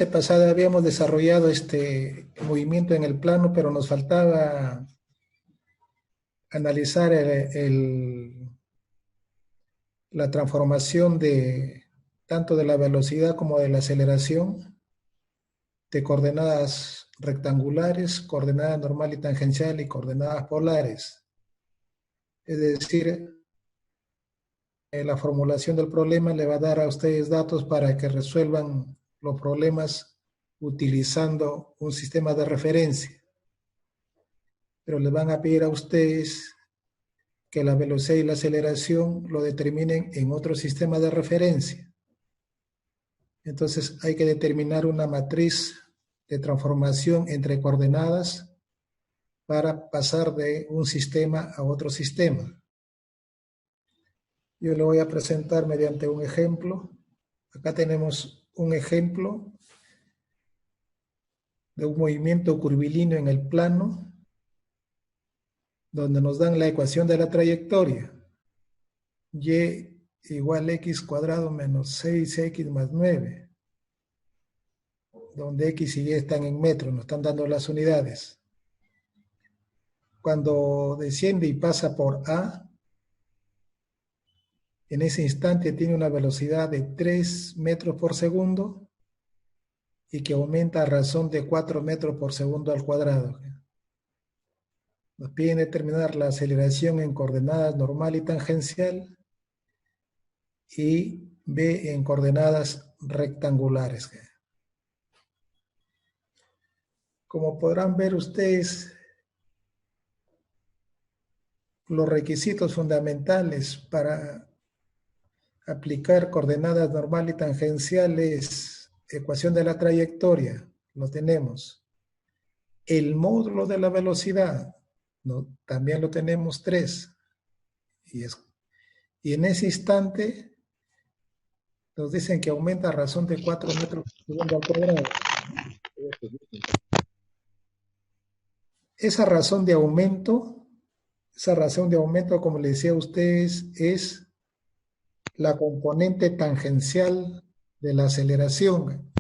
clase pasada habíamos desarrollado este movimiento en el plano, pero nos faltaba analizar la transformación de tanto de la velocidad como de la aceleración de coordenadas rectangulares, coordenadas normal y tangencial y coordenadas polares. Es decir, la formulación del problema le va a dar a ustedes datos para que resuelvan los problemas utilizando un sistema de referencia. Pero les van a pedir a ustedes que la velocidad y la aceleración lo determinen en otro sistema de referencia. Entonces hay que determinar una matriz de transformación entre coordenadas para pasar de un sistema a otro sistema. Yo lo voy a presentar mediante un ejemplo. Acá tenemos un ejemplo de un movimiento curvilíneo en el plano, donde nos dan la ecuación de la trayectoria. Y igual x cuadrado menos 6x más 9, donde x y y están en metros, nos están dando las unidades. Cuando desciende y pasa por A, en ese instante tiene una velocidad de 3 metros por segundo y que aumenta a razón de 4 metros por segundo al cuadrado. Nos piden determinar la aceleración en coordenadas normal y tangencial y B en coordenadas rectangulares. Como podrán ver ustedes, los requisitos fundamentales para aplicar coordenadas normal y tangenciales, ecuación de la trayectoria, lo tenemos. El módulo de la velocidad, ¿no? También lo tenemos 3. Y en ese instante nos dicen que aumenta a razón de 4 metros por segundo al cuadrado. Esa razón de aumento, como les decía a ustedes, es la componente tangencial de la aceleración.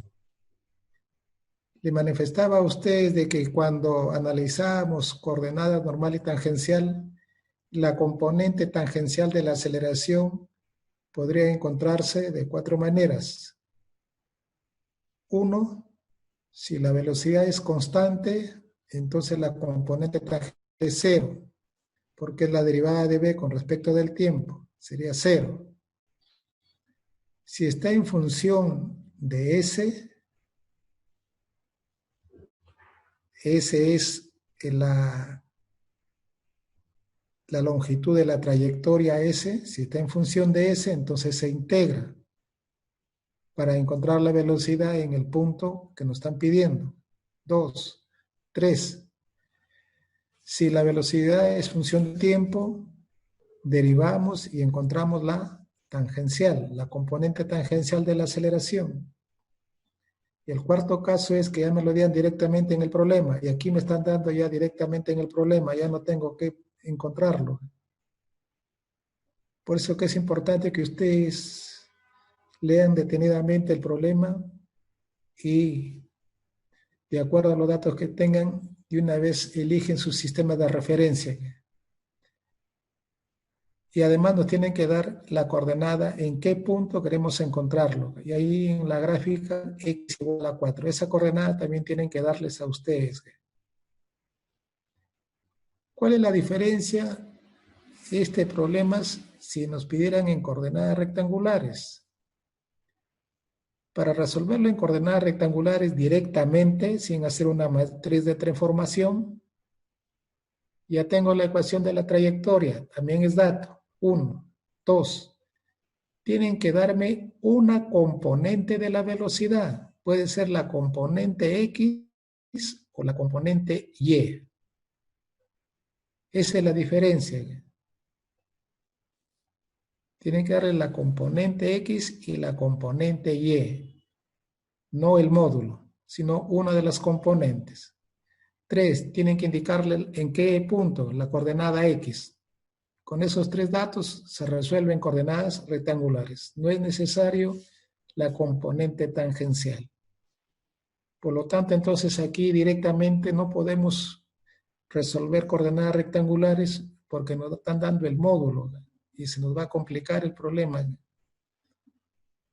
Le manifestaba a ustedes de que cuando analizamos coordenadas normal y tangencial, la componente tangencial de la aceleración podría encontrarse de 4 maneras. 1, si la velocidad es constante, entonces la componente tangencial es 0, porque es la derivada de b con respecto del tiempo, sería 0. Si está en función de S es la longitud de la trayectoria S. Si está en función de S, entonces se integra para encontrar la velocidad en el punto que nos están pidiendo. 2, 3. Si la velocidad es función de tiempo, derivamos y encontramos la tangencial, la componente tangencial de la aceleración. Y el cuarto caso es que ya me lo dieron directamente en el problema. Y aquí me están dando ya directamente en el problema. Ya no tengo que encontrarlo. Por eso que es importante que ustedes lean detenidamente el problema y de acuerdo a los datos que tengan, de una vez eligen su sistema de referencia. Y además nos tienen que dar la coordenada en qué punto queremos encontrarlo. Y ahí en la gráfica x igual a 4. Esa coordenada también tienen que darles a ustedes. ¿Cuál es la diferencia de este problema si nos pidieran en coordenadas rectangulares? Para resolverlo en coordenadas rectangulares directamente, sin hacer una matriz de transformación, ya tengo la ecuación de la trayectoria, también es dato. 1, 2. Tienen que darme una componente de la velocidad. Puede ser la componente X o la componente Y. Esa es la diferencia. Tienen que darle la componente X y la componente Y. No el módulo, sino una de las componentes. 3. Tienen que indicarle en qué punto, la coordenada X. Con esos 3 datos se resuelven coordenadas rectangulares. No es necesario la componente tangencial. Por lo tanto, entonces aquí directamente no podemos resolver coordenadas rectangulares porque nos están dando el módulo y se nos va a complicar el problema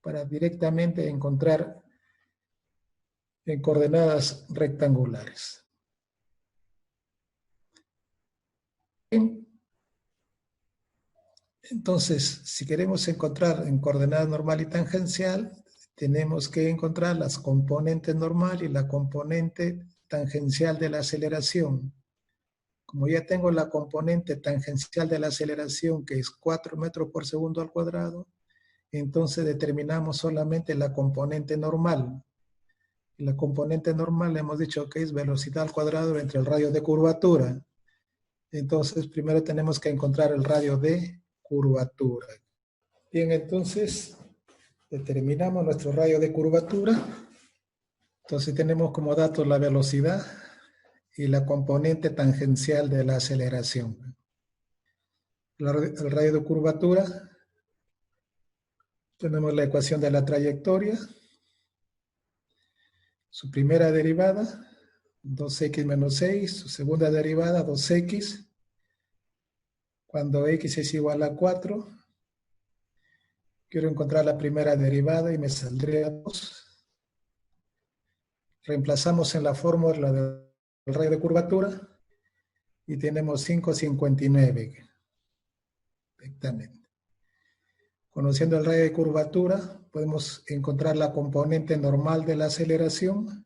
para directamente encontrar en coordenadas rectangulares. Entonces, si queremos encontrar en coordenada normal y tangencial, tenemos que encontrar las componentes normal y la componente tangencial de la aceleración. Como ya tengo la componente tangencial de la aceleración, que es 4 metros por segundo al cuadrado, entonces determinamos solamente la componente normal. Y la componente normal hemos dicho que es velocidad al cuadrado entre el radio de curvatura. Entonces, primero tenemos que encontrar el radio de curvatura. Bien, entonces determinamos nuestro radio de curvatura. Entonces tenemos como datos la velocidad y la componente tangencial de la aceleración. El radio de curvatura, tenemos la ecuación de la trayectoria, su primera derivada, 2x menos 6, su segunda derivada, 2x, cuando x es igual a 4, quiero encontrar la primera derivada y me saldría 2. Reemplazamos en la fórmula del radio de curvatura y tenemos 5,59. Perfectamente. Conociendo el radio de curvatura, podemos encontrar la componente normal de la aceleración,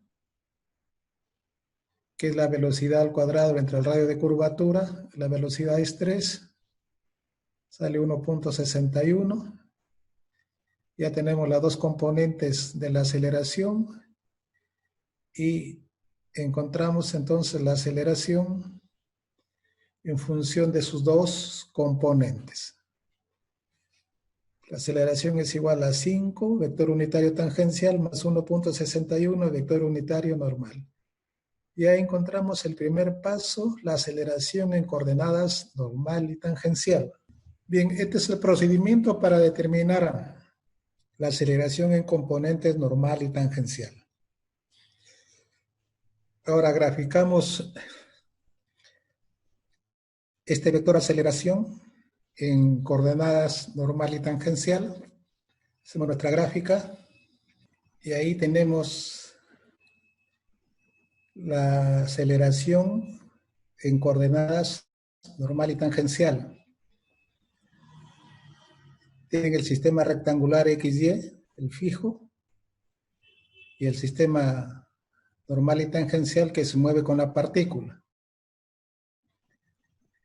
que es la velocidad al cuadrado entre el radio de curvatura. La velocidad es 3, sale 1,61. Ya tenemos las dos componentes de la aceleración y encontramos entonces la aceleración en función de sus dos componentes. La aceleración es igual a 5, vector unitario tangencial, más 1,61, vector unitario normal. Ya encontramos el primer paso, la aceleración en coordenadas normal y tangencial. Bien, este es el procedimiento para determinar la aceleración en componentes normal y tangencial. Ahora graficamos este vector aceleración en coordenadas normal y tangencial. Hacemos nuestra gráfica y ahí tenemos la aceleración en coordenadas normal y tangencial. Tienen el sistema rectangular XY, el fijo, y el sistema normal y tangencial que se mueve con la partícula.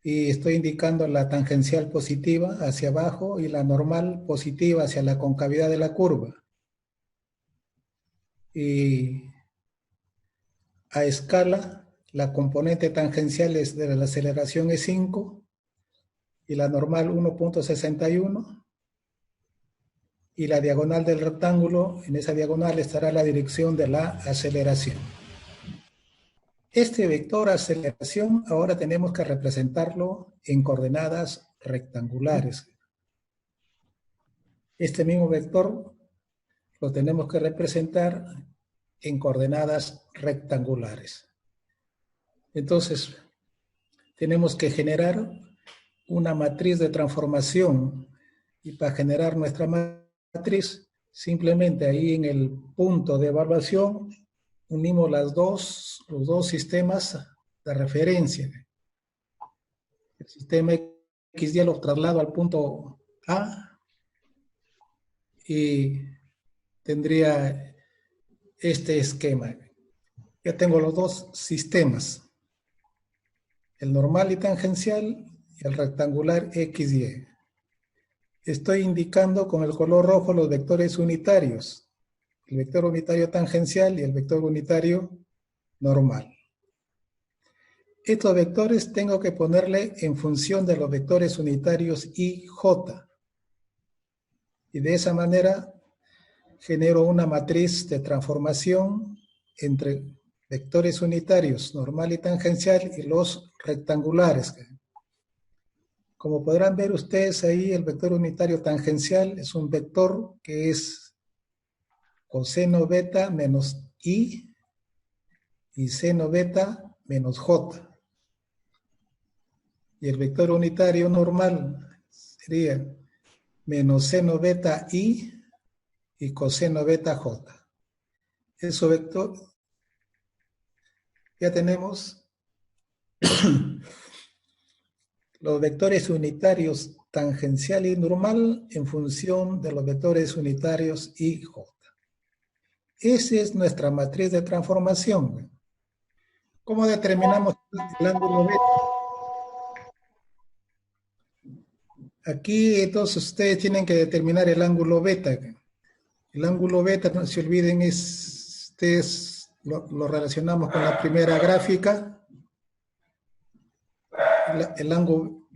Y estoy indicando la tangencial positiva hacia abajo y la normal positiva hacia la concavidad de la curva. Y a escala, la componente tangencial de la aceleración es 5 y la normal 1,61. Y la diagonal del rectángulo, en esa diagonal estará la dirección de la aceleración. Este vector aceleración ahora tenemos que representarlo en coordenadas rectangulares. Este mismo vector lo tenemos que representar en coordenadas rectangulares. Entonces, tenemos que generar una matriz de transformación y para generar nuestra matriz, simplemente ahí en el punto de evaluación unimos los dos sistemas de referencia. El sistema XY lo traslado al punto A y tendría este esquema. Ya tengo los dos sistemas, el normal y tangencial y el rectangular XY. Estoy indicando con el color rojo los vectores unitarios, el vector unitario tangencial y el vector unitario normal. Estos vectores tengo que ponerle en función de los vectores unitarios I, J. Y de esa manera genero una matriz de transformación entre vectores unitarios normal y tangencial y los rectangulares. Como podrán ver ustedes ahí, el vector unitario tangencial es un vector que es coseno beta menos I y seno beta menos j. Y el vector unitario normal sería menos seno beta i y coseno beta j. Eso vector, ya tenemos los vectores unitarios tangencial y normal en función de los vectores unitarios i, j. Esa es nuestra matriz de transformación. ¿Cómo determinamos el ángulo beta? Aquí entonces ustedes tienen que determinar el ángulo beta. El ángulo beta, no se olviden, ustedes lo relacionamos con la primera gráfica. El ángulo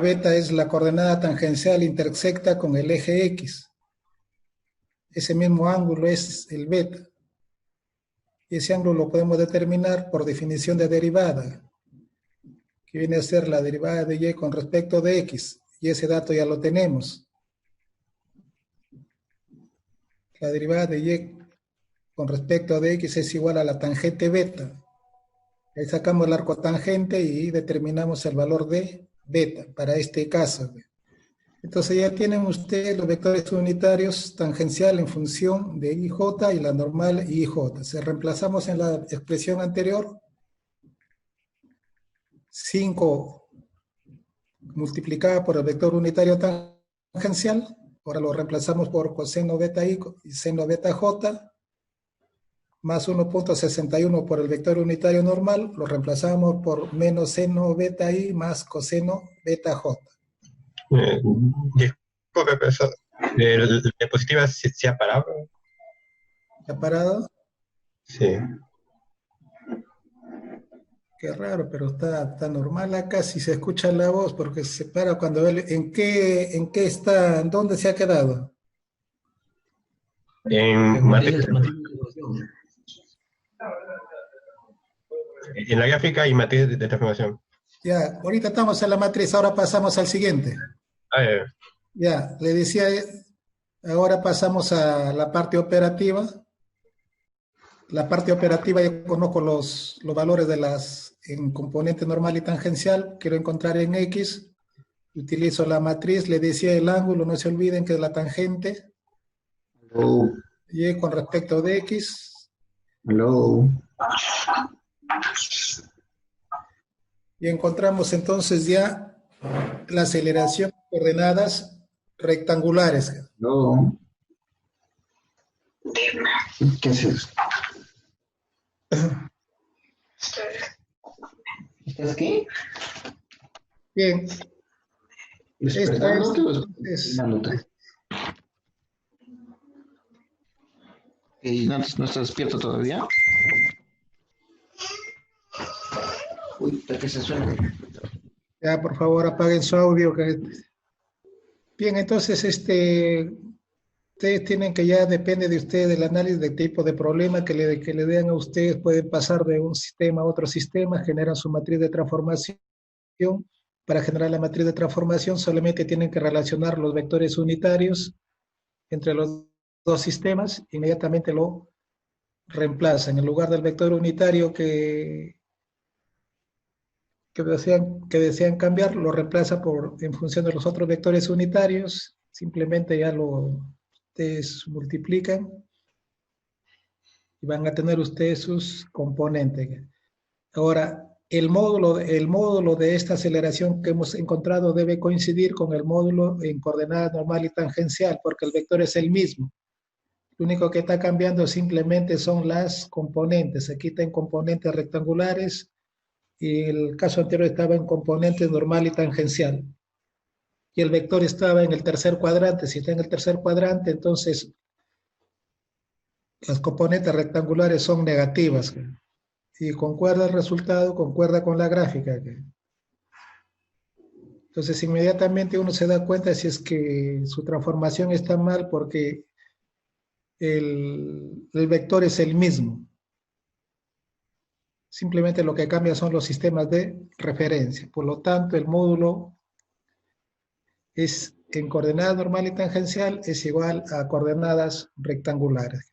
beta es la coordenada tangencial intersecta con el eje X. Ese mismo ángulo es el beta. Y ese ángulo lo podemos determinar por definición de derivada, que viene a ser la derivada de y con respecto de x. Y ese dato ya lo tenemos. La derivada de y con respecto de x es igual a la tangente beta. Ahí sacamos el arco tangente y determinamos el valor de beta para este caso. Entonces ya tienen ustedes los vectores unitarios tangencial en función de IJ y la normal IJ. Si reemplazamos en la expresión anterior, 5 multiplicada por el vector unitario tangencial, ahora lo reemplazamos por coseno beta I y seno beta J, más 1.61 por el vector unitario normal, lo reemplazamos por menos seno beta I más coseno beta J. Disculpe, profesor. ¿La diapositiva se ha parado? ¿Se ha parado? Sí. Qué raro, pero está normal acá, si se escucha la voz, porque se para cuando él, ¿en qué está? ¿En dónde se ha quedado? En matriz, en la gráfica y matriz de transformación. Ya, ahorita estamos en la matriz, ahora pasamos al siguiente. A ver. Ya, le decía, ahora pasamos a la parte operativa. La parte operativa ya conozco los valores de las en componente normal y tangencial, quiero encontrar en X, utilizo la matriz, le decía el ángulo, no se olviden que es la tangente, y con respecto de X, y encontramos entonces ya la aceleración de coordenadas rectangulares. ¿Qué es eso? ¿Estás aquí? Bien. ¿Despertándote o Es, despertándote? ¿Y no estás despierto todavía? Uy, ¿para qué se suena? ya, por favor, apaguen su audio. Bien, entonces, ustedes tienen que ya, depende de ustedes del análisis del tipo de problema que le den a ustedes, pueden pasar de un sistema a otro sistema, generan su matriz de transformación. Para generar la matriz de transformación solamente tienen que relacionar los vectores unitarios entre los dos sistemas, inmediatamente lo reemplazan. En lugar del vector unitario que desean cambiar, lo reemplaza en función de los otros vectores unitarios, simplemente ya ustedes multiplican y van a tener ustedes sus componentes. Ahora, el módulo de esta aceleración que hemos encontrado debe coincidir con el módulo en coordenada normal y tangencial, porque el vector es el mismo. Lo único que está cambiando simplemente son las componentes. Aquí está en componentes rectangulares y el caso anterior estaba en componentes normal y tangencial. Y el vector estaba en el tercer cuadrante. Si está en el tercer cuadrante, entonces las componentes rectangulares son negativas. Y concuerda el resultado, concuerda con la gráfica. Entonces, inmediatamente uno se da cuenta si es que su transformación está mal porque el vector es el mismo. Simplemente lo que cambia son los sistemas de referencia. Por lo tanto, el módulo es en coordenada normal y tangencial es igual a coordenadas rectangulares.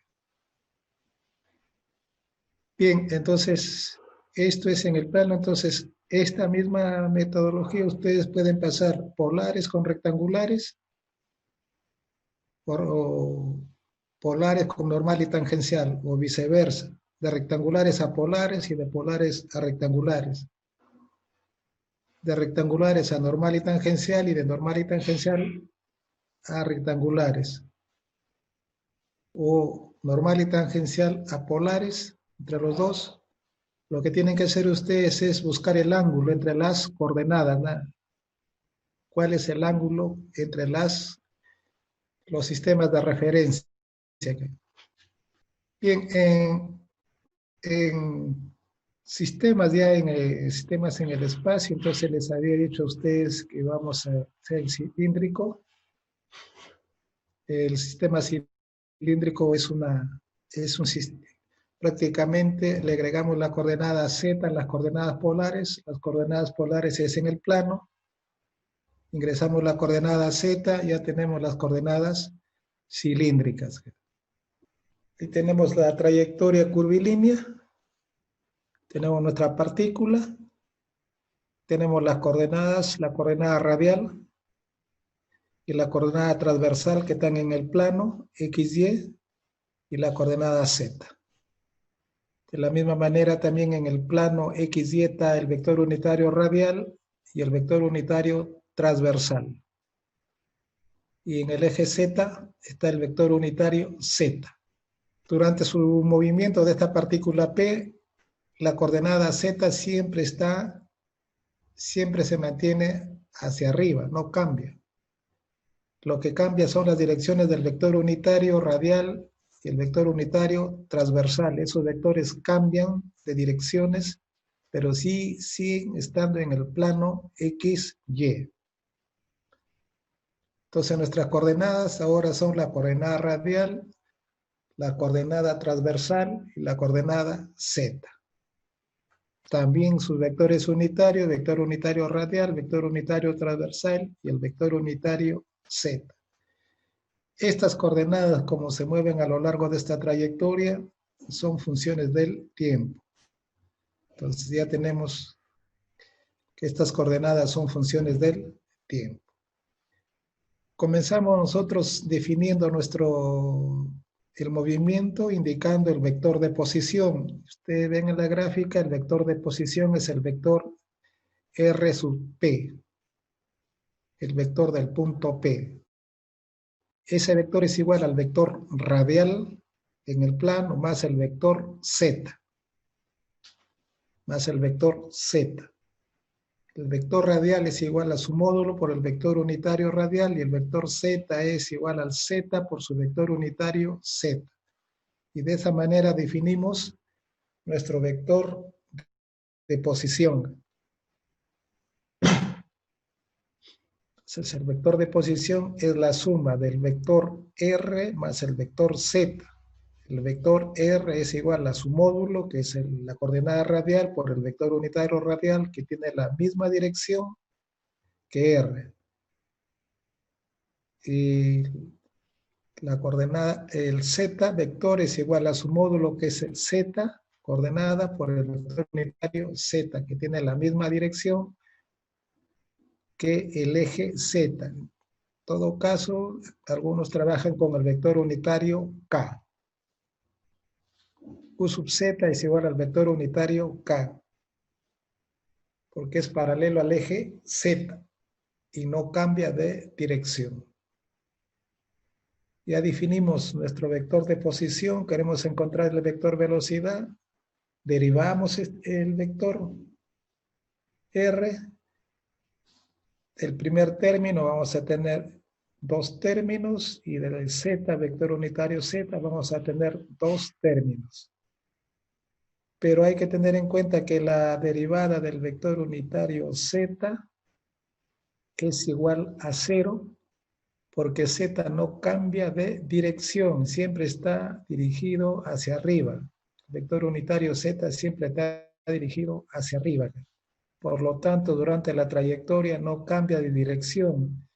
Bien, entonces, esto es en el plano. Entonces, esta misma metodología ustedes pueden pasar polares con rectangulares o polares con normal y tangencial, o viceversa, de rectangulares a polares y de polares a rectangulares, de rectangulares a normal y tangencial y de normal y tangencial a rectangulares, o normal y tangencial a polares entre los dos. Lo que tienen que hacer ustedes es buscar el ángulo entre las coordenadas, ¿no? ¿Cuál es el ángulo entre los sistemas de referencia? Bien, en sistemas ya sistemas en el espacio, entonces les había dicho a ustedes que vamos a hacer el cilíndrico. El sistema cilíndrico es un sistema. Prácticamente le agregamos la coordenada z a las coordenadas polares es en el plano, ingresamos la coordenada z, ya tenemos las coordenadas cilíndricas. Y tenemos la trayectoria curvilínea, tenemos nuestra partícula, tenemos las coordenadas, la coordenada radial y la coordenada transversal que están en el plano, XY, y la coordenada Z. De la misma manera también en el plano XY está el vector unitario radial y el vector unitario transversal. Y en el eje Z está el vector unitario Z. Durante su movimiento de esta partícula P, la coordenada Z siempre se mantiene hacia arriba, no cambia. Lo que cambia son las direcciones del vector unitario radial y el vector unitario transversal. Esos vectores cambian de direcciones, pero sí siguen estando en el plano XY. Entonces nuestras coordenadas ahora son la coordenada radial, la coordenada transversal y la coordenada Z. También sus vectores unitarios, vector unitario radial, vector unitario transversal y el vector unitario Z. Estas coordenadas, como se mueven a lo largo de esta trayectoria, son funciones del tiempo. Entonces ya tenemos que estas coordenadas son funciones del tiempo. Comenzamos nosotros definiendo el movimiento, indicando el vector de posición. Ustedes ven en la gráfica, el vector de posición es el vector R sub P, el vector del punto P. Ese vector es igual al vector radial en el plano más el vector Z. Más el vector Z. El vector radial es igual a su módulo por el vector unitario radial y el vector Z es igual al Z por su vector unitario Z. Y de esa manera definimos nuestro vector de posición. Entonces el vector de posición es la suma del vector R más el vector Z. El vector R es igual a su módulo, que es la coordenada radial, por el vector unitario radial, que tiene la misma dirección que R. Y la coordenada, el Z vector es igual a su módulo, que es el Z, coordenada por el vector unitario Z, que tiene la misma dirección que el eje Z. En todo caso, algunos trabajan con el vector unitario K. Q sub Z es igual al vector unitario K, porque es paralelo al eje Z y no cambia de dirección. Ya definimos nuestro vector de posición, queremos encontrar el vector velocidad, derivamos el vector R. El primer término vamos a tener dos términos y del Z, vector unitario Z, vamos a tener dos términos. Pero hay que tener en cuenta que la derivada del vector unitario Z es igual a 0, porque Z no cambia de dirección, siempre está dirigido hacia arriba. El vector unitario Z siempre está dirigido hacia arriba. Por lo tanto, durante la trayectoria no cambia de dirección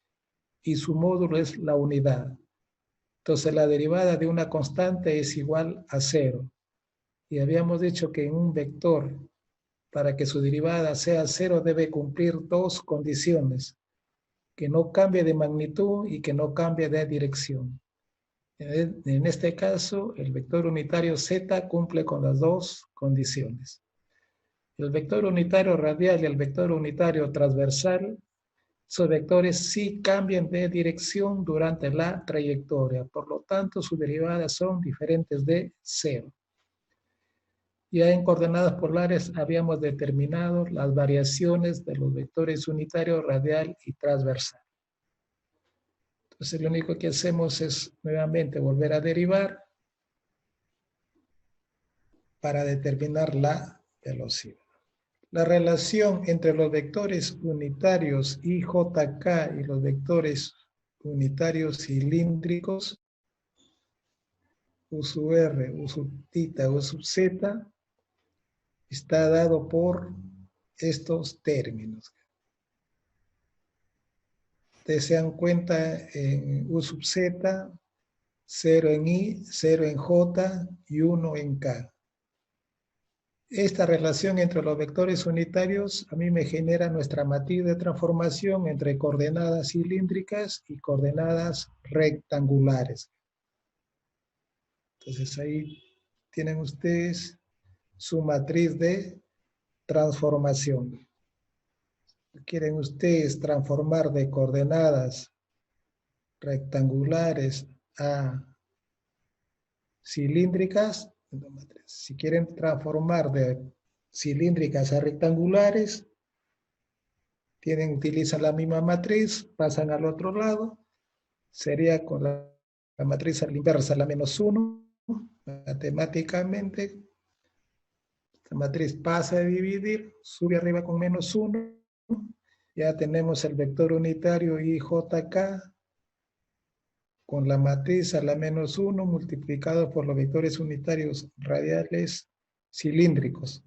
y su módulo es la unidad. Entonces, la derivada de una constante es igual a 0. Y habíamos dicho que en un vector, para que su derivada sea cero, debe cumplir dos condiciones: que no cambie de magnitud y que no cambie de dirección. En este caso, el vector unitario z cumple con las dos condiciones. El vector unitario radial y el vector unitario transversal, esos vectores sí cambian de dirección durante la trayectoria. Por lo tanto, sus derivadas son diferentes de cero. Ya en coordenadas polares habíamos determinado las variaciones de los vectores unitario, radial y transversal. Entonces lo único que hacemos es nuevamente volver a derivar para determinar la velocidad. La relación entre los vectores unitarios IJK y los vectores unitarios cilíndricos U sub R, U sub θ, U sub Z está dado por estos términos. Ustedes se dan cuenta en U sub Z, 0 en I, 0 en J y 1 en K. Esta relación entre los vectores unitarios a mí me genera nuestra matriz de transformación entre coordenadas cilíndricas y coordenadas rectangulares. Entonces ahí tienen ustedes su matriz de transformación. Quieren ustedes transformar de coordenadas rectangulares a cilíndricas. Si quieren transformar de cilíndricas a rectangulares, utilizan la misma matriz, pasan al otro lado, sería con la matriz a la inversa, la menos 1, matemáticamente. La matriz pasa a dividir, sube arriba con menos 1, ya tenemos el vector unitario IJK con la matriz a la menos 1 multiplicado por los vectores unitarios radiales cilíndricos.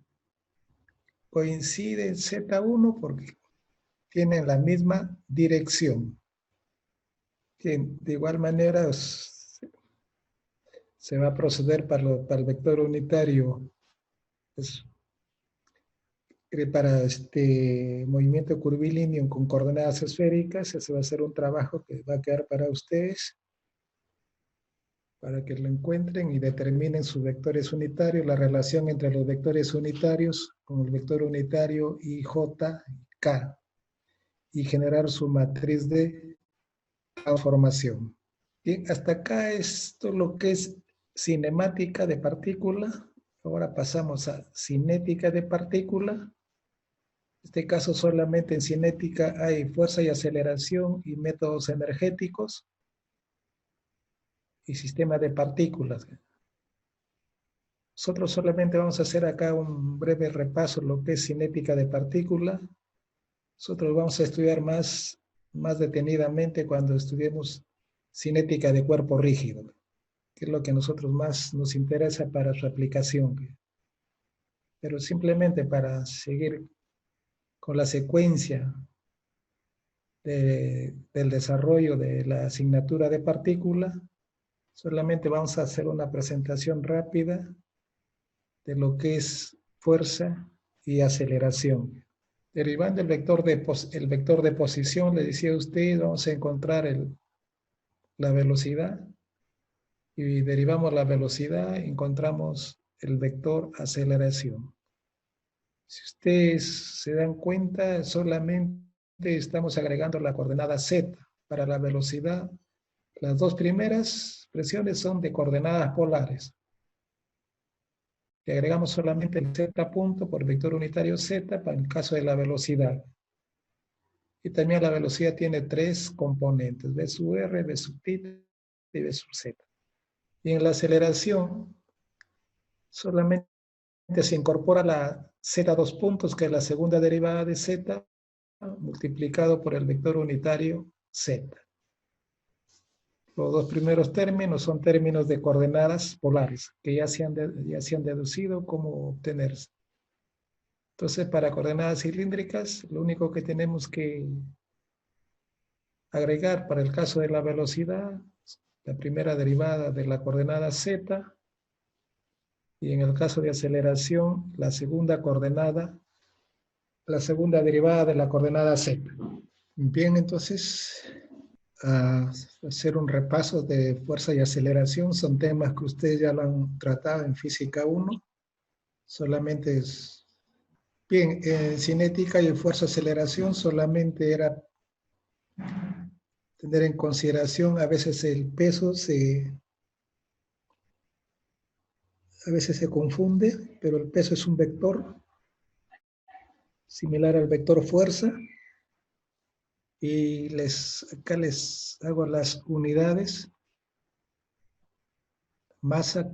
Coinciden Z1 porque tienen la misma dirección. De igual manera se va a proceder para el vector unitario, pues, para este movimiento curvilíneo con coordenadas esféricas. Ese va a ser un trabajo que va a quedar para ustedes, para que lo encuentren y determinen sus vectores unitarios, la relación entre los vectores unitarios con el vector unitario IJK y generar su matriz de transformación. Bien, hasta acá esto lo que es cinemática de partícula. Ahora pasamos a cinética de partícula. En este caso solamente en cinética hay fuerza y aceleración y métodos energéticos y sistema de partículas. Nosotros solamente vamos a hacer acá un breve repaso de lo que es cinética de partícula. Nosotros vamos a estudiar más detenidamente cuando estudiemos cinética de cuerpo rígido, que es lo que a nosotros más nos interesa para su aplicación. Pero simplemente para seguir con la secuencia del desarrollo de la asignatura de partícula, solamente vamos a hacer una presentación rápida de lo que es fuerza y aceleración. Derivando el vector de posición, le decía a usted, vamos a encontrar la velocidad, y derivamos la velocidad, encontramos el vector aceleración. Si ustedes se dan cuenta, solamente estamos agregando la coordenada z para la velocidad. Las dos primeras expresiones son de coordenadas polares. Le agregamos solamente el z punto por vector unitario z para el caso de la velocidad. Y también la velocidad tiene tres componentes: v sub r, v sub θ y v sub z. Y en la aceleración solamente se incorpora la z2 puntos, que es la segunda derivada de z, multiplicado por el vector unitario z. Los dos primeros términos son términos de coordenadas polares, que ya se han deducido cómo obtenerse. Entonces, para coordenadas cilíndricas, lo único que tenemos que agregar para el caso de la velocidad, la primera derivada de la coordenada z, Y en el caso de aceleración, la segunda coordenada, la segunda derivada de la coordenada z. Bien, entonces, a hacer un repaso de fuerza y aceleración. Son temas que ustedes ya lo han tratado en física 1. Solamente es... Bien, en cinética y fuerza-aceleración solamente era tener en consideración a veces el peso a veces se confunde, pero el peso es un vector similar al vector fuerza. Y acá les hago las unidades. Masa,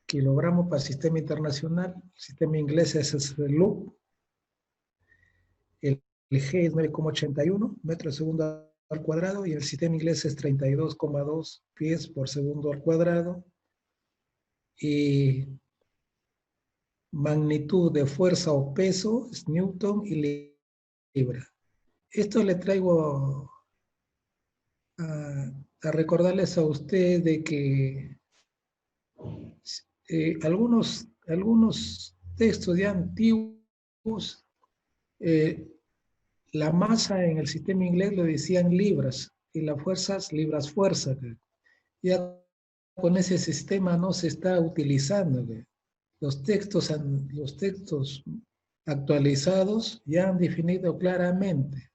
kilogramo para el sistema internacional. El sistema inglés es el loop. El G es 9,81 metros segundo al cuadrado y el sistema inglés es 32,2 pies por segundo al cuadrado. Y magnitud de fuerza o peso es Newton y libra. Esto le traigo a recordarles a ustedes de que algunos textos ya antiguos, la masa en el sistema inglés lo decían libras y las fuerzas, libras fuerza. Ya con ese sistema no se está utilizando. Los textos actualizados ya han definido claramente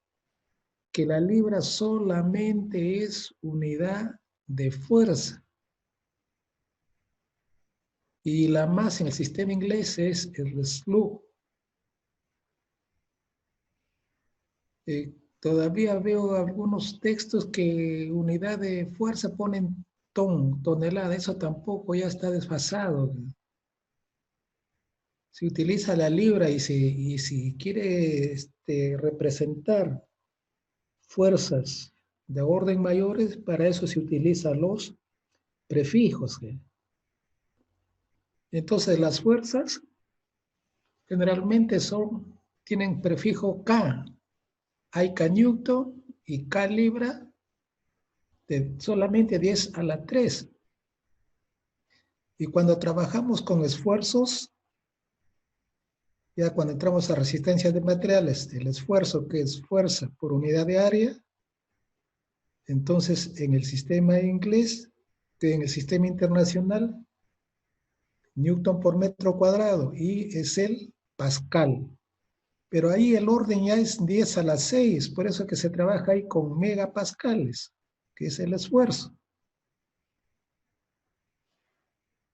que la libra solamente es unidad de fuerza. Y la masa en el sistema inglés es el slug. Todavía veo algunos textos que unidad de fuerza ponen tonelada. Eso tampoco ya está desfasado. Se utiliza la libra y si quiere representar fuerzas de orden mayores, para eso se utilizan los prefijos. Entonces las fuerzas generalmente tienen prefijo K. Hay K-Newton y K-Libra de solamente 10 a la 3. Y cuando trabajamos con esfuerzos, ya cuando entramos a resistencia de materiales, el esfuerzo que es fuerza por unidad de área, entonces en el sistema inglés, en el sistema internacional, Newton por metro cuadrado y es el Pascal. Pero ahí el orden ya es 10 a la 6, por eso que se trabaja ahí con megapascales, que es el esfuerzo.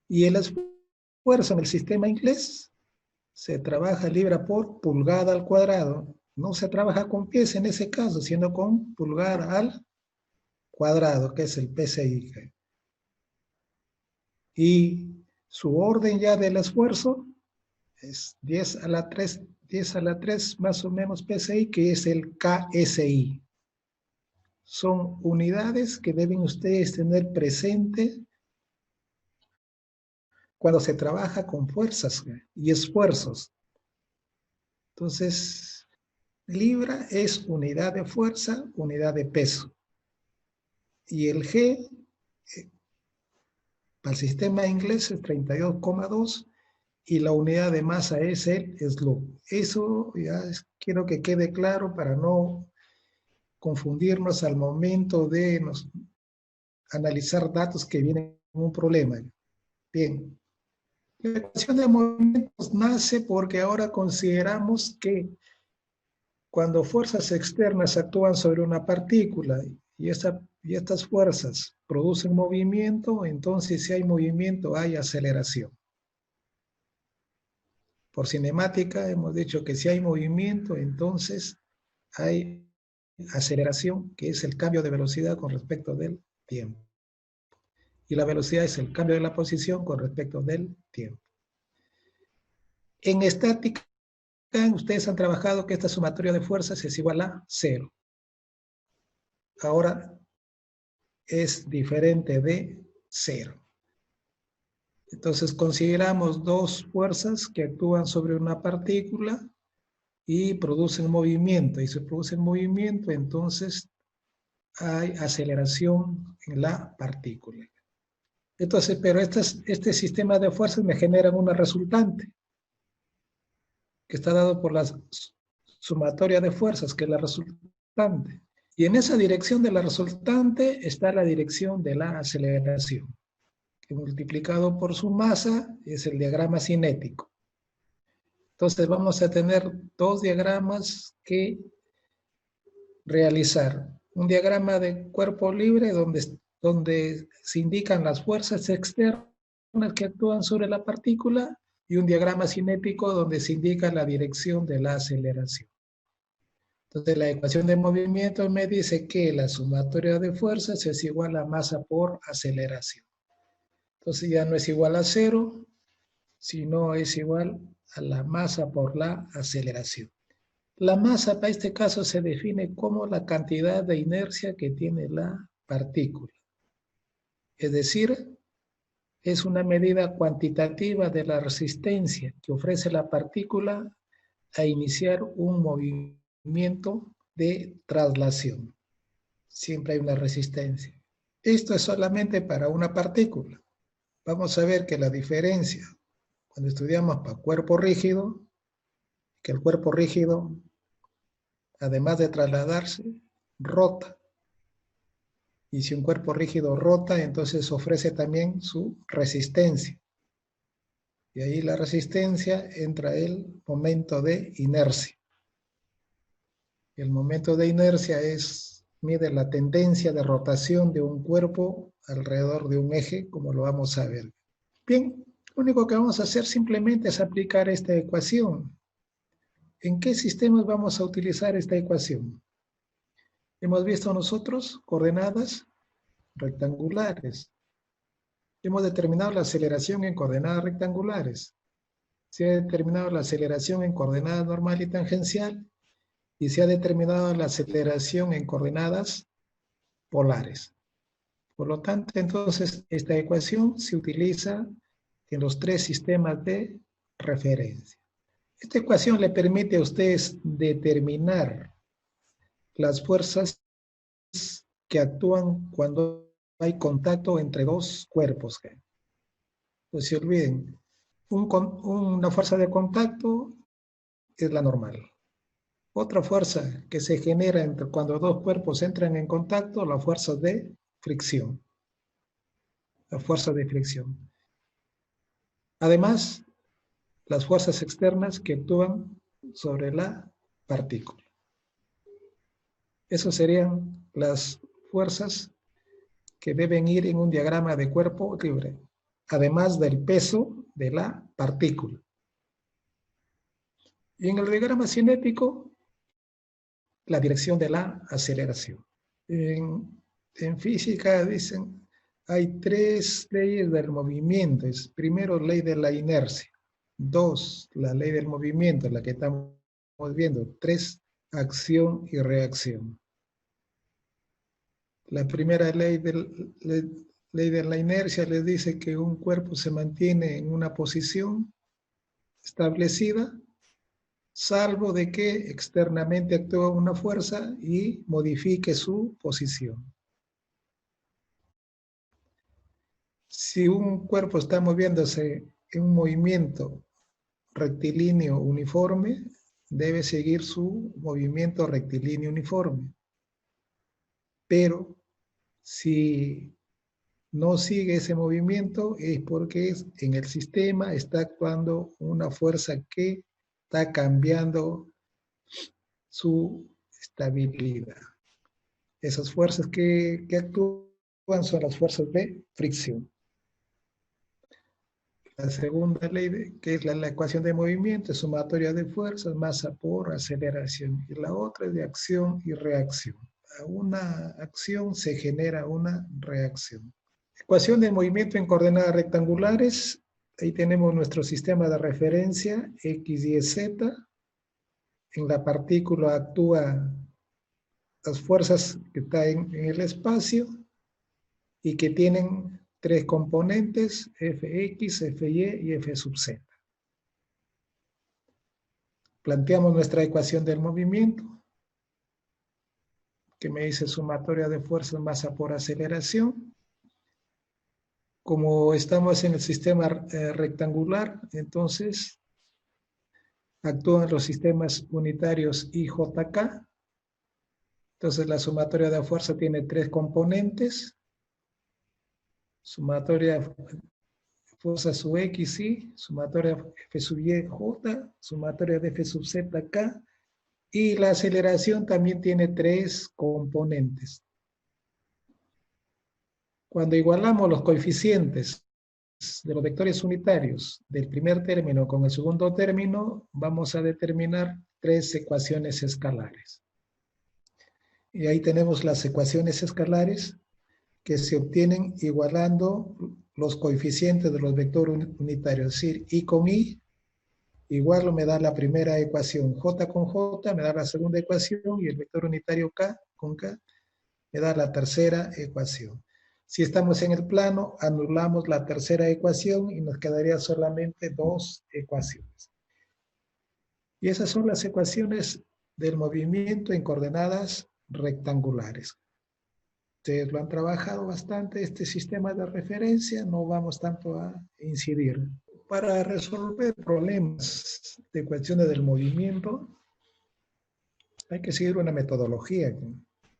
Y el esfuerzo en el sistema inglés se trabaja libra por pulgada al cuadrado. No se trabaja con pies en ese caso, sino con pulgada al cuadrado, que es el PSI. Y su orden ya del esfuerzo es 10 a la 3 más o menos PSI, que es el KSI. Son unidades que deben ustedes tener presente cuando se trabaja con fuerzas y esfuerzos. Entonces, libra es unidad de fuerza, unidad de peso. Y el G, para el sistema inglés es 32,2 y la unidad de masa es el slug. Eso ya quiero que quede claro para no confundirnos al momento de analizar datos que vienen con un problema. Bien. La ecuación de movimientos nace porque ahora consideramos que cuando fuerzas externas actúan sobre una partícula y estas fuerzas producen movimiento, entonces si hay movimiento hay aceleración. Por cinemática hemos dicho que si hay movimiento, entonces hay aceleración, que es el cambio de velocidad con respecto del tiempo. Y la velocidad es el cambio de la posición con respecto del tiempo. En estática, ustedes han trabajado que esta sumatoria de fuerzas es igual a 0. Ahora es diferente de 0. Entonces consideramos dos fuerzas que actúan sobre una partícula y producen movimiento. Y si producen movimiento, entonces hay aceleración en la partícula. Entonces, pero este sistema de fuerzas me generan una resultante, que está dado por la sumatoria de fuerzas, que es la resultante. Y en esa dirección de la resultante está la dirección de la aceleración, que multiplicado por su masa es el diagrama cinético. Entonces vamos a tener dos diagramas que realizar. Un diagrama de cuerpo libre donde se indican las fuerzas externas que actúan sobre la partícula, y un diagrama cinético donde se indica la dirección de la aceleración. Entonces la ecuación de movimiento me dice que la sumatoria de fuerzas es igual a masa por aceleración. Entonces ya no es igual a cero, sino es igual a la masa por la aceleración. La masa para este caso se define como la cantidad de inercia que tiene la partícula. Es decir, es una medida cuantitativa de la resistencia que ofrece la partícula a iniciar un movimiento de traslación. Siempre hay una resistencia. Esto es solamente para una partícula. Vamos a ver que la diferencia, cuando estudiamos para cuerpo rígido, que el cuerpo rígido, además de trasladarse, rota. Y si un cuerpo rígido rota, entonces ofrece también su resistencia. Y ahí la resistencia entra el momento de inercia. El momento de inercia mide la tendencia de rotación de un cuerpo alrededor de un eje, como lo vamos a ver. Bien, lo único que vamos a hacer simplemente es aplicar esta ecuación. ¿En qué sistemas vamos a utilizar esta ecuación? Hemos visto nosotros coordenadas rectangulares. Hemos determinado la aceleración en coordenadas rectangulares. Se ha determinado la aceleración en coordenada normal y tangencial, y se ha determinado la aceleración en coordenadas polares. Por lo tanto, entonces, esta ecuación se utiliza en los tres sistemas de referencia. Esta ecuación le permite a ustedes determinar las fuerzas que actúan cuando hay contacto entre dos cuerpos. No se olviden, una fuerza de contacto es la normal. Otra fuerza que se genera cuando dos cuerpos entran en contacto, la fuerza de fricción. La fuerza de fricción. Además, las fuerzas externas que actúan sobre la partícula. Esas serían las fuerzas que deben ir en un diagrama de cuerpo libre, además del peso de la partícula. Y en el diagrama cinético, la dirección de la aceleración. En física dicen, hay tres leyes del movimiento. Primero, ley de la inercia. 2, la ley del movimiento, la que estamos viendo. 3, acción y reacción. La primera ley de la inercia les dice que un cuerpo se mantiene en una posición establecida, salvo de que externamente actúe una fuerza y modifique su posición. Si un cuerpo está moviéndose en un movimiento rectilíneo uniforme, debe seguir su movimiento rectilíneo uniforme. Pero si no sigue ese movimiento es porque en el sistema está actuando una fuerza que está cambiando su estabilidad. Esas fuerzas que actúan son las fuerzas de fricción. La segunda ley, que es la ecuación de movimiento, es sumatoria de fuerzas, masa por aceleración. Y la otra es de acción y reacción. A una acción se genera una reacción. Ecuación de movimiento en coordenadas rectangulares. Ahí tenemos nuestro sistema de referencia, X, Y, Z. En la partícula actúan las fuerzas que están en el espacio y que tienen tres componentes, Fx, Fy y F sub z. Planteamos nuestra ecuación del movimiento, que me dice sumatoria de fuerzas, masa por aceleración. Como estamos en el sistema rectangular, entonces actúan los sistemas unitarios IJK. Entonces la sumatoria de fuerza tiene 3 componentes. Sumatoria fuerza sub X, Y, sumatoria F sub Y, J, sumatoria de F sub Z, K. Y la aceleración también tiene 3 componentes. Cuando igualamos los coeficientes de los vectores unitarios del primer término con el segundo término, vamos a determinar 3 ecuaciones escalares. Y ahí tenemos las ecuaciones escalares que se obtienen igualando los coeficientes de los vectores unitarios. Es decir, I con I igual me da la primera ecuación, J con J me da la segunda ecuación y el vector unitario K con K me da la tercera ecuación. Si estamos en el plano, anulamos la tercera ecuación y nos quedaría solamente 2 ecuaciones. Y esas son las ecuaciones del movimiento en coordenadas rectangulares. Ustedes lo han trabajado bastante, este sistema de referencia, no vamos tanto a incidir. Para resolver problemas de ecuaciones del movimiento, hay que seguir una metodología.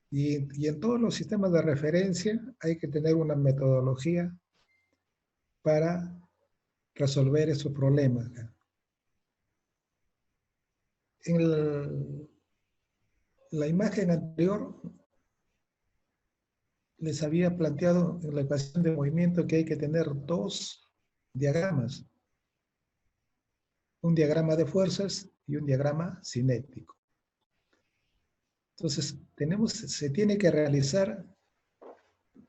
Y en todos los sistemas de referencia hay que tener una metodología para resolver esos problemas. En la imagen anterior les había planteado en la ecuación de movimiento que hay que tener 2 diagramas. Un diagrama de fuerzas y un diagrama cinético. Entonces, se tiene que realizar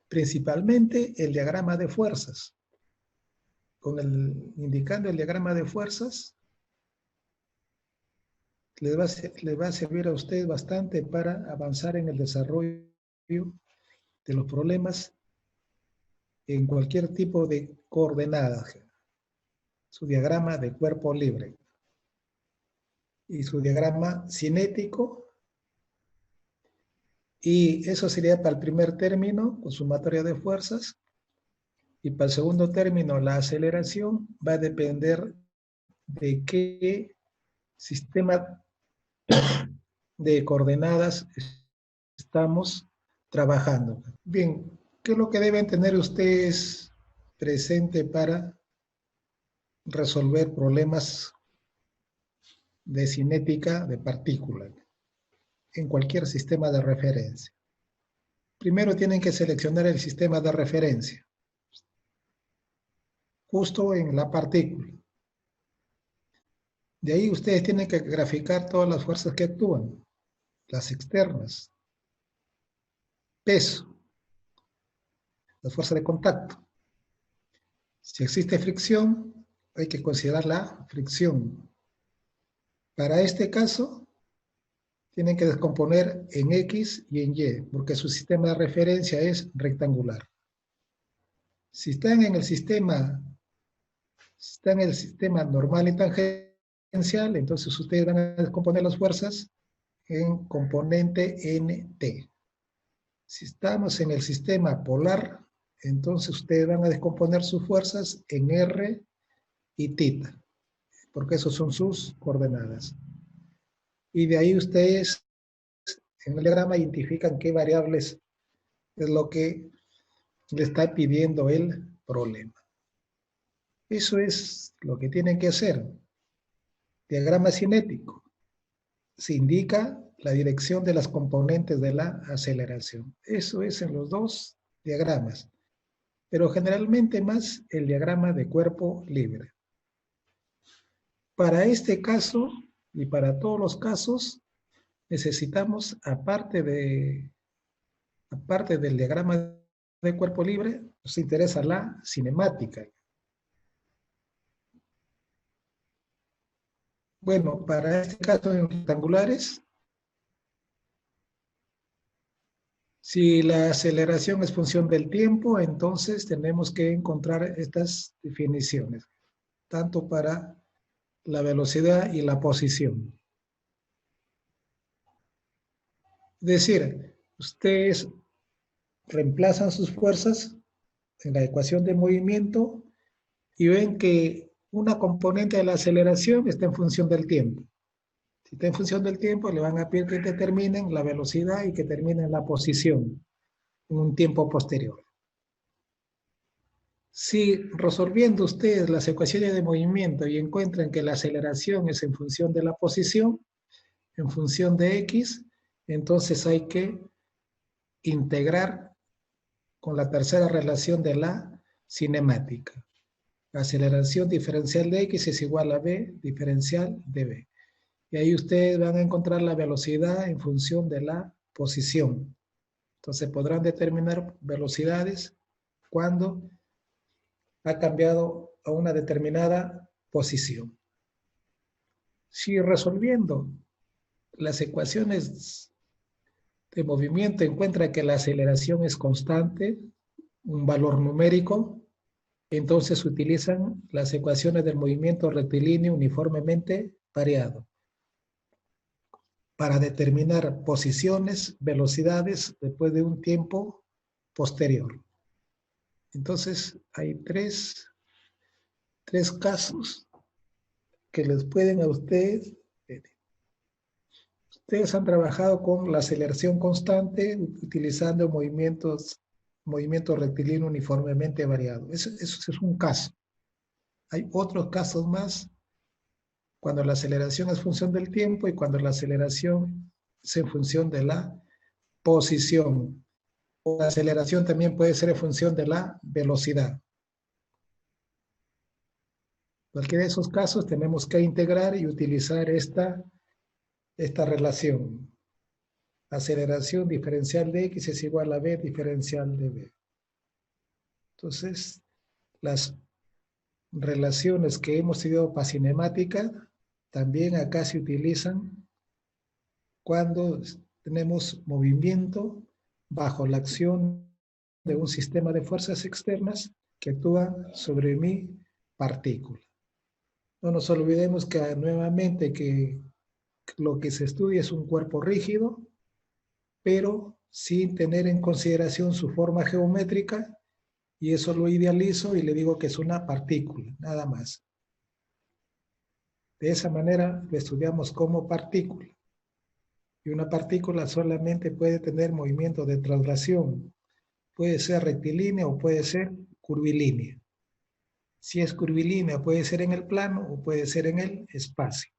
principalmente el diagrama de fuerzas. Indicando el diagrama de fuerzas, le va a servir a usted bastante para avanzar en el desarrollo de los problemas en cualquier tipo de coordenadas. Su diagrama de cuerpo libre y su diagrama cinético. Y eso sería para el primer término, con sumatoria de fuerzas. Y para el segundo término, la aceleración va a depender de qué sistema de coordenadas estamos trabajando. Bien, ¿qué es lo que deben tener ustedes presente para resolver problemas de cinética de partículas en cualquier sistema de referencia? Primero tienen que seleccionar el sistema de referencia, justo en la partícula. De ahí ustedes tienen que graficar todas las fuerzas que actúan, las externas, peso, las fuerzas de contacto. Si existe fricción, hay que considerar la fricción. Para este caso, tienen que descomponer en X y en Y, porque su sistema de referencia es rectangular. Si están en el sistema normal y tangencial, entonces ustedes van a descomponer las fuerzas en componente NT. Si estamos en el sistema polar, entonces ustedes van a descomponer sus fuerzas en R y θ, porque esos son sus coordenadas. Y de ahí ustedes en el diagrama identifican qué variables es lo que le está pidiendo el problema. Eso es lo que tienen que hacer. Diagrama cinético. Se indica la dirección de las componentes de la aceleración. Eso es en los 2 diagramas. Pero generalmente más el diagrama de cuerpo libre. Para este caso y para todos los casos, necesitamos, aparte del diagrama de cuerpo libre, nos interesa la cinemática. Bueno, para este caso en rectangulares, si la aceleración es función del tiempo, entonces tenemos que encontrar estas definiciones, tanto para la velocidad y la posición. Es decir, ustedes reemplazan sus fuerzas en la ecuación de movimiento y ven que una componente de la aceleración está en función del tiempo. Si está en función del tiempo, le van a pedir que determinen la velocidad y que determinen la posición en un tiempo posterior. Si resolviendo ustedes las ecuaciones de movimiento y encuentran que la aceleración es en función de la posición, en función de X, entonces hay que integrar con la tercera relación de la cinemática. La aceleración diferencial de X es igual a B diferencial de B. Y ahí ustedes van a encontrar la velocidad en función de la posición. Entonces podrán determinar velocidades cuando ha cambiado a una determinada posición. Si resolviendo las ecuaciones de movimiento encuentra que la aceleración es constante, un valor numérico, entonces utilizan las ecuaciones del movimiento rectilíneo uniformemente variado para determinar posiciones, velocidades después de un tiempo posterior. Entonces hay tres casos que les pueden a ustedes. Ustedes han trabajado con la aceleración constante utilizando movimiento rectilíneo uniformemente variado. Eso es un caso. Hay otros casos más cuando la aceleración es función del tiempo y cuando la aceleración es en función de la posición. O la aceleración también puede ser en función de la velocidad. Cualquiera de esos casos tenemos que integrar y utilizar esta relación. Aceleración diferencial de X es igual a B diferencial de B. Entonces, las relaciones que hemos estudiado para cinemática también acá se utilizan cuando tenemos movimiento bajo la acción de un sistema de fuerzas externas que actúan sobre mi partícula. No nos olvidemos que nuevamente que lo que se estudia es un cuerpo rígido, pero sin tener en consideración su forma geométrica, y eso lo idealizo y le digo que es una partícula, nada más. De esa manera lo estudiamos como partícula. Y una partícula solamente puede tener movimiento de traslación. Puede ser rectilínea o puede ser curvilínea. Si es curvilínea puede ser en el plano o puede ser en el espacio.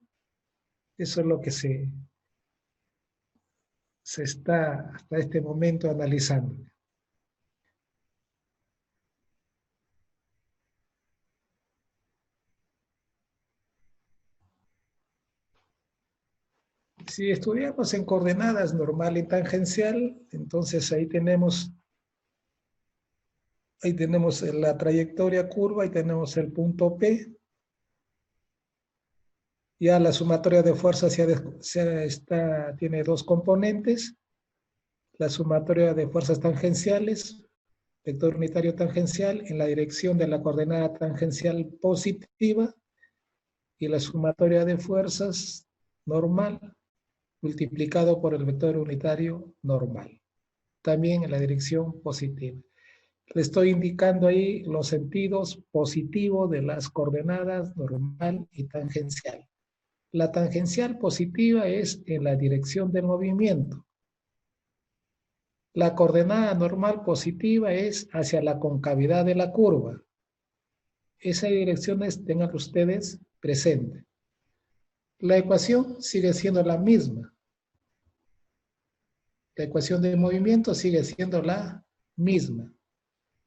Eso es lo que se está hasta este momento analizando. Si estudiamos en coordenadas normal y tangencial, entonces ahí tenemos la trayectoria curva y tenemos el punto P. Ya la sumatoria de fuerzas tiene dos componentes. La sumatoria de fuerzas tangenciales, vector unitario tangencial en la dirección de la coordenada tangencial positiva, y la sumatoria de fuerzas normal multiplicado por el vector unitario normal, también en la dirección positiva. Le estoy indicando ahí los sentidos positivos de las coordenadas normal y tangencial. La tangencial positiva es en la dirección del movimiento. La coordenada normal positiva es hacia la concavidad de la curva. Esas direcciones tengan ustedes presente. La ecuación sigue siendo la misma. La ecuación de movimiento sigue siendo la misma.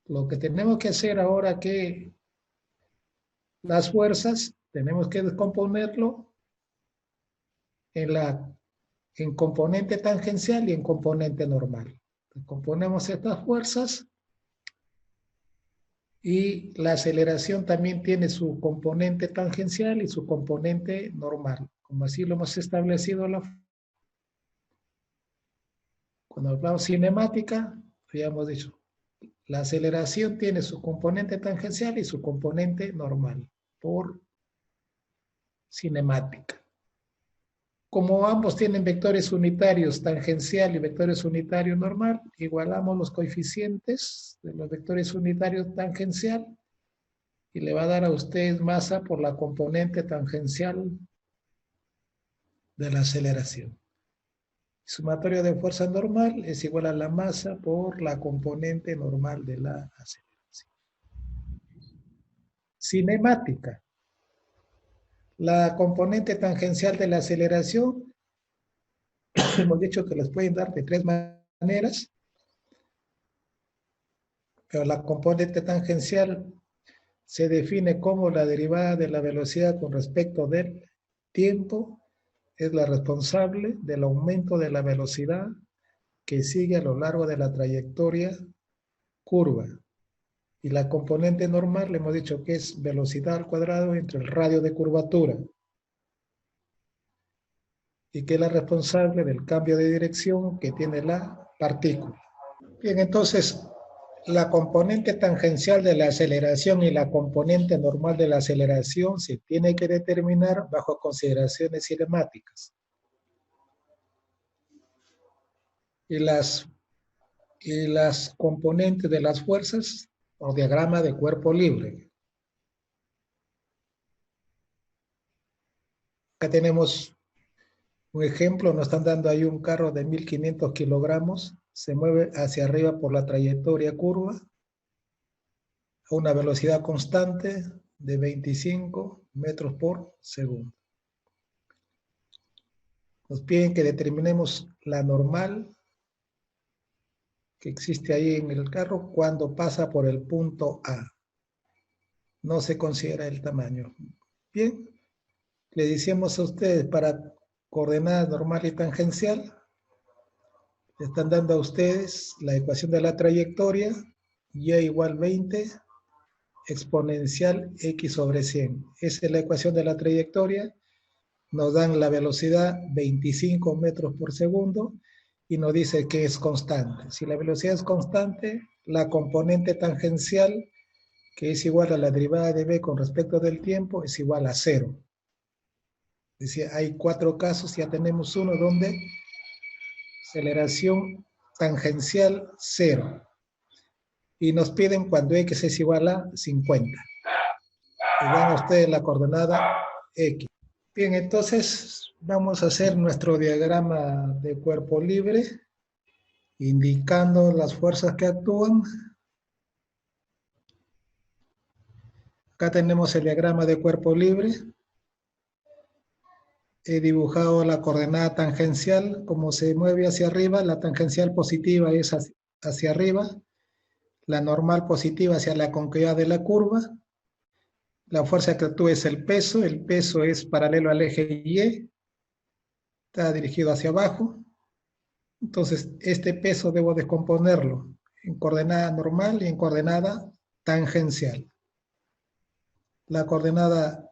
Lo que tenemos que hacer ahora que las fuerzas tenemos que descomponerlo en componente tangencial y en componente normal. Componemos estas fuerzas y la aceleración también tiene su componente tangencial y su componente normal, como así lo hemos establecido. Cuando hablamos cinemática, habíamos dicho, la aceleración tiene su componente tangencial y su componente normal por cinemática. Como ambos tienen vectores unitarios tangencial y vectores unitarios normal, igualamos los coeficientes de los vectores unitarios tangencial y le va a dar a usted masa por la componente tangencial de la aceleración. Sumatorio de fuerza normal es igual a la masa por la componente normal de la aceleración. Cinemática. La componente tangencial de la aceleración, hemos dicho que les pueden dar de tres maneras, pero la componente tangencial se define como la derivada de la velocidad con respecto del tiempo, es la responsable del aumento de la velocidad que sigue a lo largo de la trayectoria curva. Y la componente normal, le hemos dicho que es velocidad al cuadrado entre el radio de curvatura. Y que es la responsable del cambio de dirección que tiene la partícula. Bien, entonces, la componente tangencial de la aceleración y la componente normal de la aceleración se tiene que determinar bajo consideraciones cinemáticas. Y las componentes de las fuerzas o diagrama de cuerpo libre. Acá tenemos un ejemplo, nos están dando ahí un carro de 1500 kilogramos, se mueve hacia arriba por la trayectoria curva a una velocidad constante de 25 metros por segundo. Nos piden que determinemos la normal que existe ahí en el carro cuando pasa por el punto A. No se considera el tamaño. Bien, le decíamos a ustedes para coordenada normal y tangencial, le están dando a ustedes la ecuación de la trayectoria, y igual 20 exponencial x sobre 100. Esa es la ecuación de la trayectoria. Nos dan la velocidad 25 metros por segundo y nos dice que es constante. Si la velocidad es constante, la componente tangencial, que es igual a la derivada de b con respecto del tiempo, es igual a 0. Es decir, hay 4 casos, ya tenemos uno donde aceleración tangencial 0. Y nos piden cuando x es igual a 50. Y dan a ustedes la coordenada x. Bien, entonces vamos a hacer nuestro diagrama de cuerpo libre, indicando las fuerzas que actúan. Acá tenemos el diagrama de cuerpo libre. He dibujado la coordenada tangencial, como se mueve hacia arriba, la tangencial positiva es hacia arriba, la normal positiva hacia la concavidad de la curva. La fuerza que actúa es el peso es paralelo al eje Y, está dirigido hacia abajo. Entonces, este peso debo descomponerlo en coordenada normal y en coordenada tangencial. La coordenada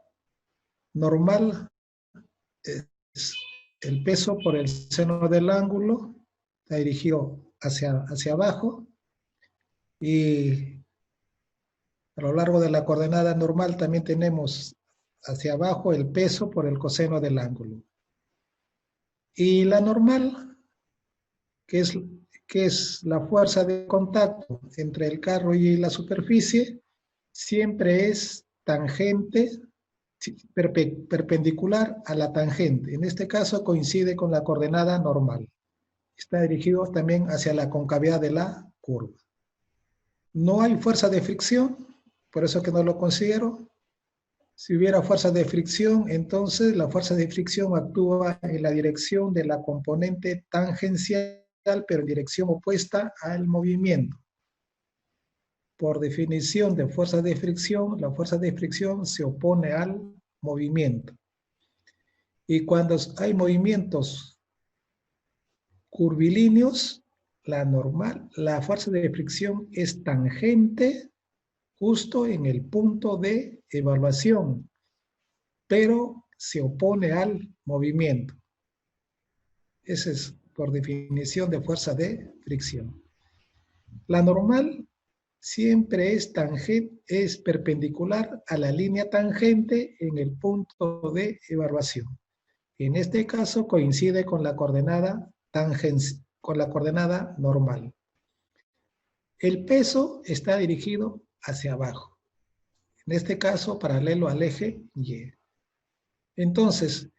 normal es el peso por el seno del ángulo, está dirigido hacia abajo, y a lo largo de la coordenada normal también tenemos hacia abajo el peso por el coseno del ángulo. Y la normal, que es la fuerza de contacto entre el carro y la superficie, siempre es tangente, perpendicular a la tangente. En este caso coincide con la coordenada normal. Está dirigido también hacia la concavidad de la curva. No hay fuerza de fricción, por eso que no lo considero. Si hubiera fuerza de fricción, entonces la fuerza de fricción actúa en la dirección de la componente tangencial, pero en dirección opuesta al movimiento. Por definición de fuerza de fricción, la fuerza de fricción se opone al movimiento. Y cuando hay movimientos curvilíneos, la fuerza de fricción es tangente justo en el punto de evaluación, pero se opone al movimiento. Esa es por definición de fuerza de fricción. La normal siempre es perpendicular a la línea tangente en el punto de evaluación. En este caso coincide con la coordenada con la coordenada normal. El peso está dirigido hacia abajo. En este caso, paralelo al eje Y. Entonces,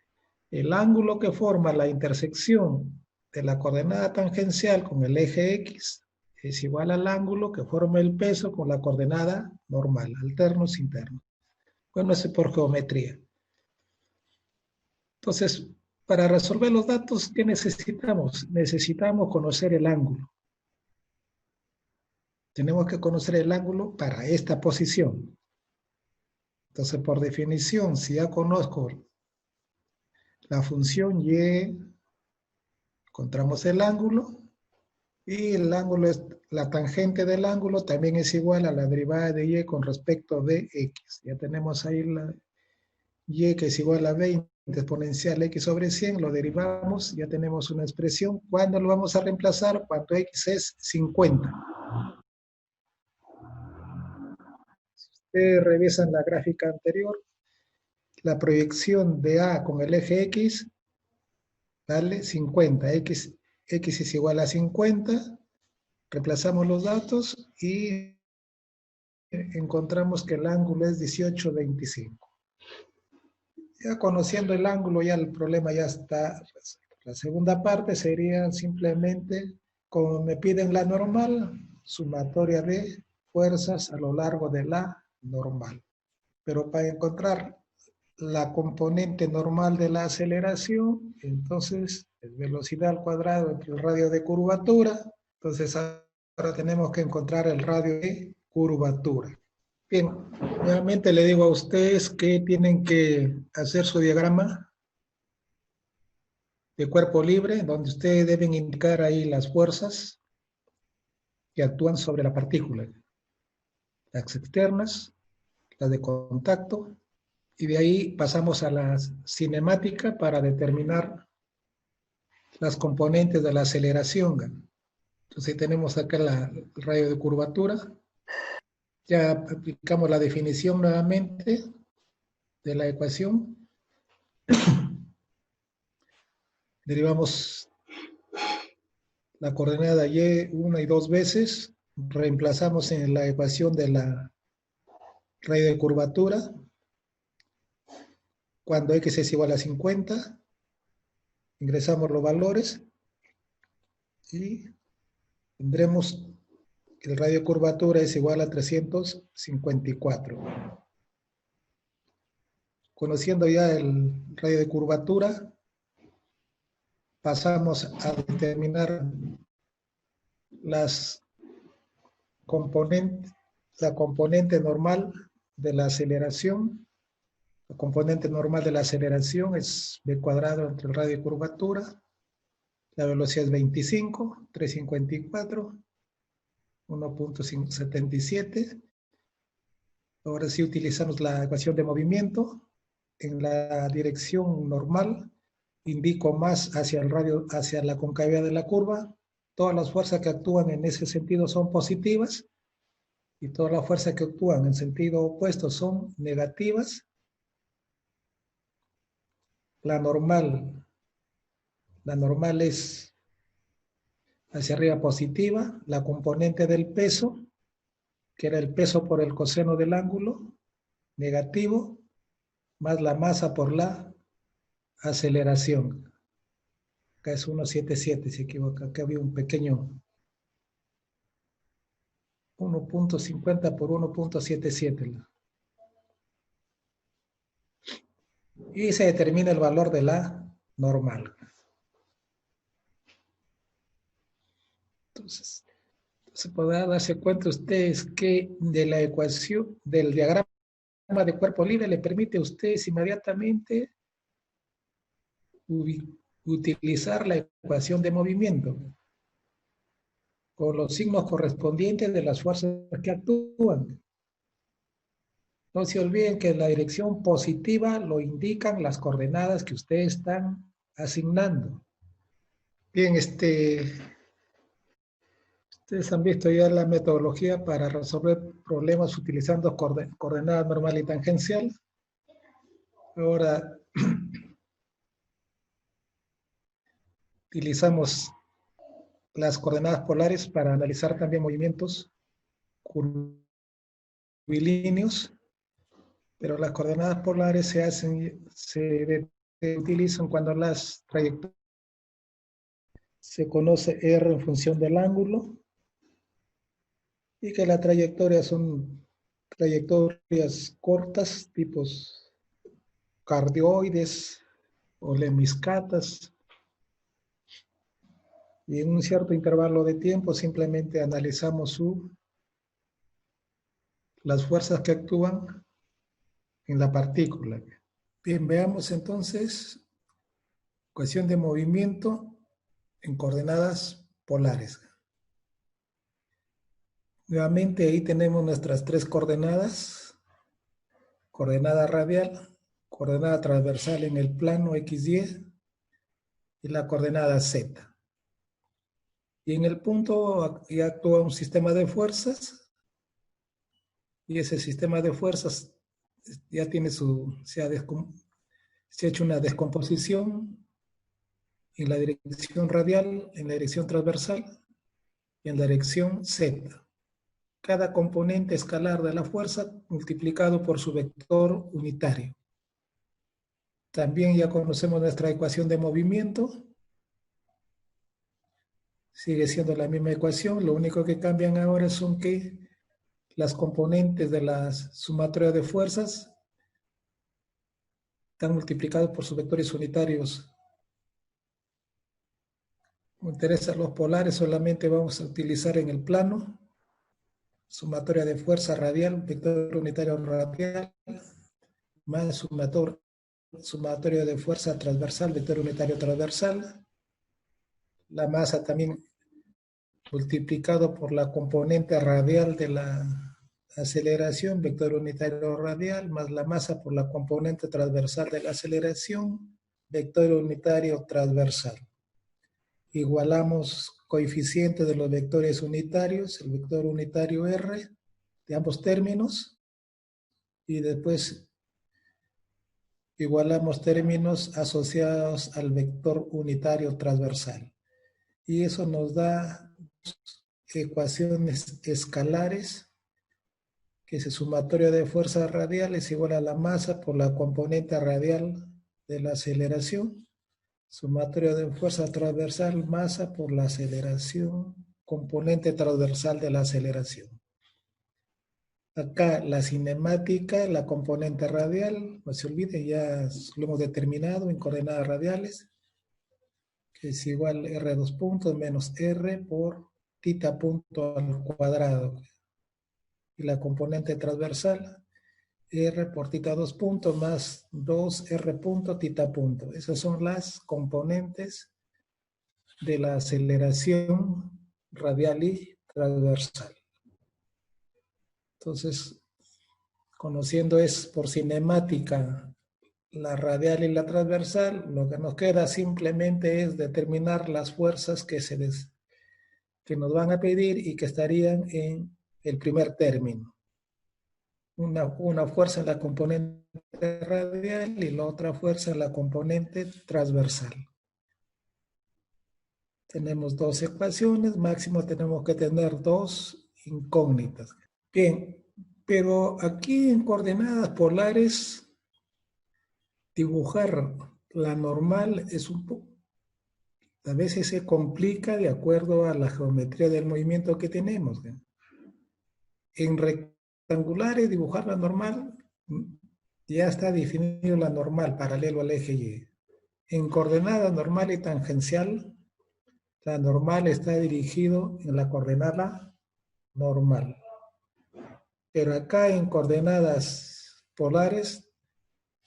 el ángulo que forma la intersección de la coordenada tangencial con el eje X es igual al ángulo que forma el peso con la coordenada normal, alternos internos. Bueno, eso es por geometría. Entonces, para resolver los datos, ¿qué necesitamos? Necesitamos conocer el ángulo. Tenemos que conocer el ángulo para esta posición. Entonces, por definición, si ya conozco la función y, encontramos el ángulo, y el ángulo es, la tangente del ángulo también es igual a la derivada de y con respecto de x. Ya tenemos ahí la y que es igual a 20 exponencial x sobre 100, lo derivamos, ya tenemos una expresión. ¿Cuándo lo vamos a reemplazar? Cuando x es 50. Si ustedes revisan la gráfica anterior, la proyección de A con el eje X, dale 50, X es igual a 50, reemplazamos los datos y encontramos que el ángulo es 18,25. Ya conociendo el ángulo, ya el problema ya está. La segunda parte sería simplemente, como me piden la normal, sumatoria de fuerzas a lo largo de la normal. Pero para encontrar la componente normal de la aceleración, entonces es velocidad al cuadrado entre el radio de curvatura. Entonces ahora tenemos que encontrar el radio de curvatura. Bien, nuevamente le digo a ustedes que tienen que hacer su diagrama de cuerpo libre, donde ustedes deben indicar ahí las fuerzas que actúan sobre la partícula. Las externas, las de contacto, y de ahí pasamos a la cinemática para determinar las componentes de la aceleración. Entonces tenemos acá el radio de curvatura. Ya aplicamos la definición nuevamente de la ecuación. Derivamos la coordenada y una y dos veces. Reemplazamos en la ecuación de la radio de curvatura. Cuando x es igual a 50, ingresamos los valores y tendremos que el radio de curvatura es igual a 354. Conociendo ya el radio de curvatura, pasamos a determinar la componente normal de la aceleración. La componente normal de la aceleración es b cuadrado entre el radio de curvatura. La velocidad es 25, 354, 1.77. Ahora sí utilizamos la ecuación de movimiento. En la dirección normal, indico más hacia el radio, hacia la concavidad de la curva. Todas las fuerzas que actúan en ese sentido son positivas y todas las fuerzas que actúan en sentido opuesto son negativas. La normal es hacia arriba positiva. La componente del peso, que era el peso por el coseno del ángulo, negativo, más la masa por la aceleración. Acá es 1,77, se equivoca. Acá había un pequeño 1.50 por 1.77. Y se determina el valor de la normal. Entonces podrá darse cuenta ustedes que de la ecuación, del diagrama de cuerpo libre, le permite a ustedes inmediatamente utilizar la ecuación de movimiento con los signos correspondientes de las fuerzas que actúan. No se olviden que la dirección positiva lo indican las coordenadas que ustedes están asignando. Bien, ustedes han visto ya la metodología para resolver problemas utilizando coordenada normal y tangencial. Ahora Utilizamos las coordenadas polares para analizar también movimientos curvilíneos, pero las coordenadas polares se utilizan cuando las trayectorias se conoce R en función del ángulo y que las trayectorias son trayectorias cortas, tipos cardioides o lemniscatas, y en un cierto intervalo de tiempo simplemente analizamos las fuerzas que actúan en la partícula. Bien, veamos entonces ecuación de movimiento en coordenadas polares. Nuevamente ahí tenemos nuestras tres coordenadas: coordenada radial, coordenada transversal en el plano XY y la coordenada Z. Y en el punto ya actúa un sistema de fuerzas, y ese sistema de fuerzas ya tiene se ha hecho una descomposición en la dirección radial, en la dirección transversal y en la dirección Z. Cada componente escalar de la fuerza multiplicado por su vector unitario. También ya conocemos nuestra ecuación de movimiento. Sigue siendo la misma ecuación, lo único que cambian ahora son que las componentes de la sumatoria de fuerzas están multiplicados por sus vectores unitarios. Me interesan los polares, solamente vamos a utilizar en el plano sumatoria de fuerza radial, vector unitario radial, más sumatoria de fuerza transversal, vector unitario transversal. La masa también multiplicado por la componente radial de la aceleración, vector unitario radial, más la masa por la componente transversal de la aceleración, vector unitario transversal. Igualamos coeficientes de los vectores unitarios, el vector unitario R de ambos términos, y después igualamos términos asociados al vector unitario transversal. Y eso nos da ecuaciones escalares, que es el sumatorio de fuerzas radiales igual a la masa por la componente radial de la aceleración, sumatorio de fuerza transversal, masa por la aceleración, componente transversal de la aceleración. Acá la cinemática, la componente radial, no se olvide, ya lo hemos determinado en coordenadas radiales, que es igual R2 puntos menos R por θ punto al cuadrado. Y la componente transversal, R por θ2 puntos más 2R punto θ punto. Esas son las componentes de la aceleración radial y transversal. Entonces, conociendo es por cinemática la radial y la transversal, lo que nos queda simplemente es determinar las fuerzas que nos van a pedir y que estarían en el primer término. Una fuerza en la componente radial y la otra fuerza en la componente transversal. Tenemos dos ecuaciones, máximo tenemos que tener dos incógnitas. Bien, pero aquí en coordenadas polares, dibujar la normal es a veces se complica de acuerdo a la geometría del movimiento que tenemos. En rectangulares, dibujar la normal, ya está definido la normal, paralelo al eje Y. En coordenada normal y tangencial, la normal está dirigido en la coordenada normal. Pero acá en coordenadas polares,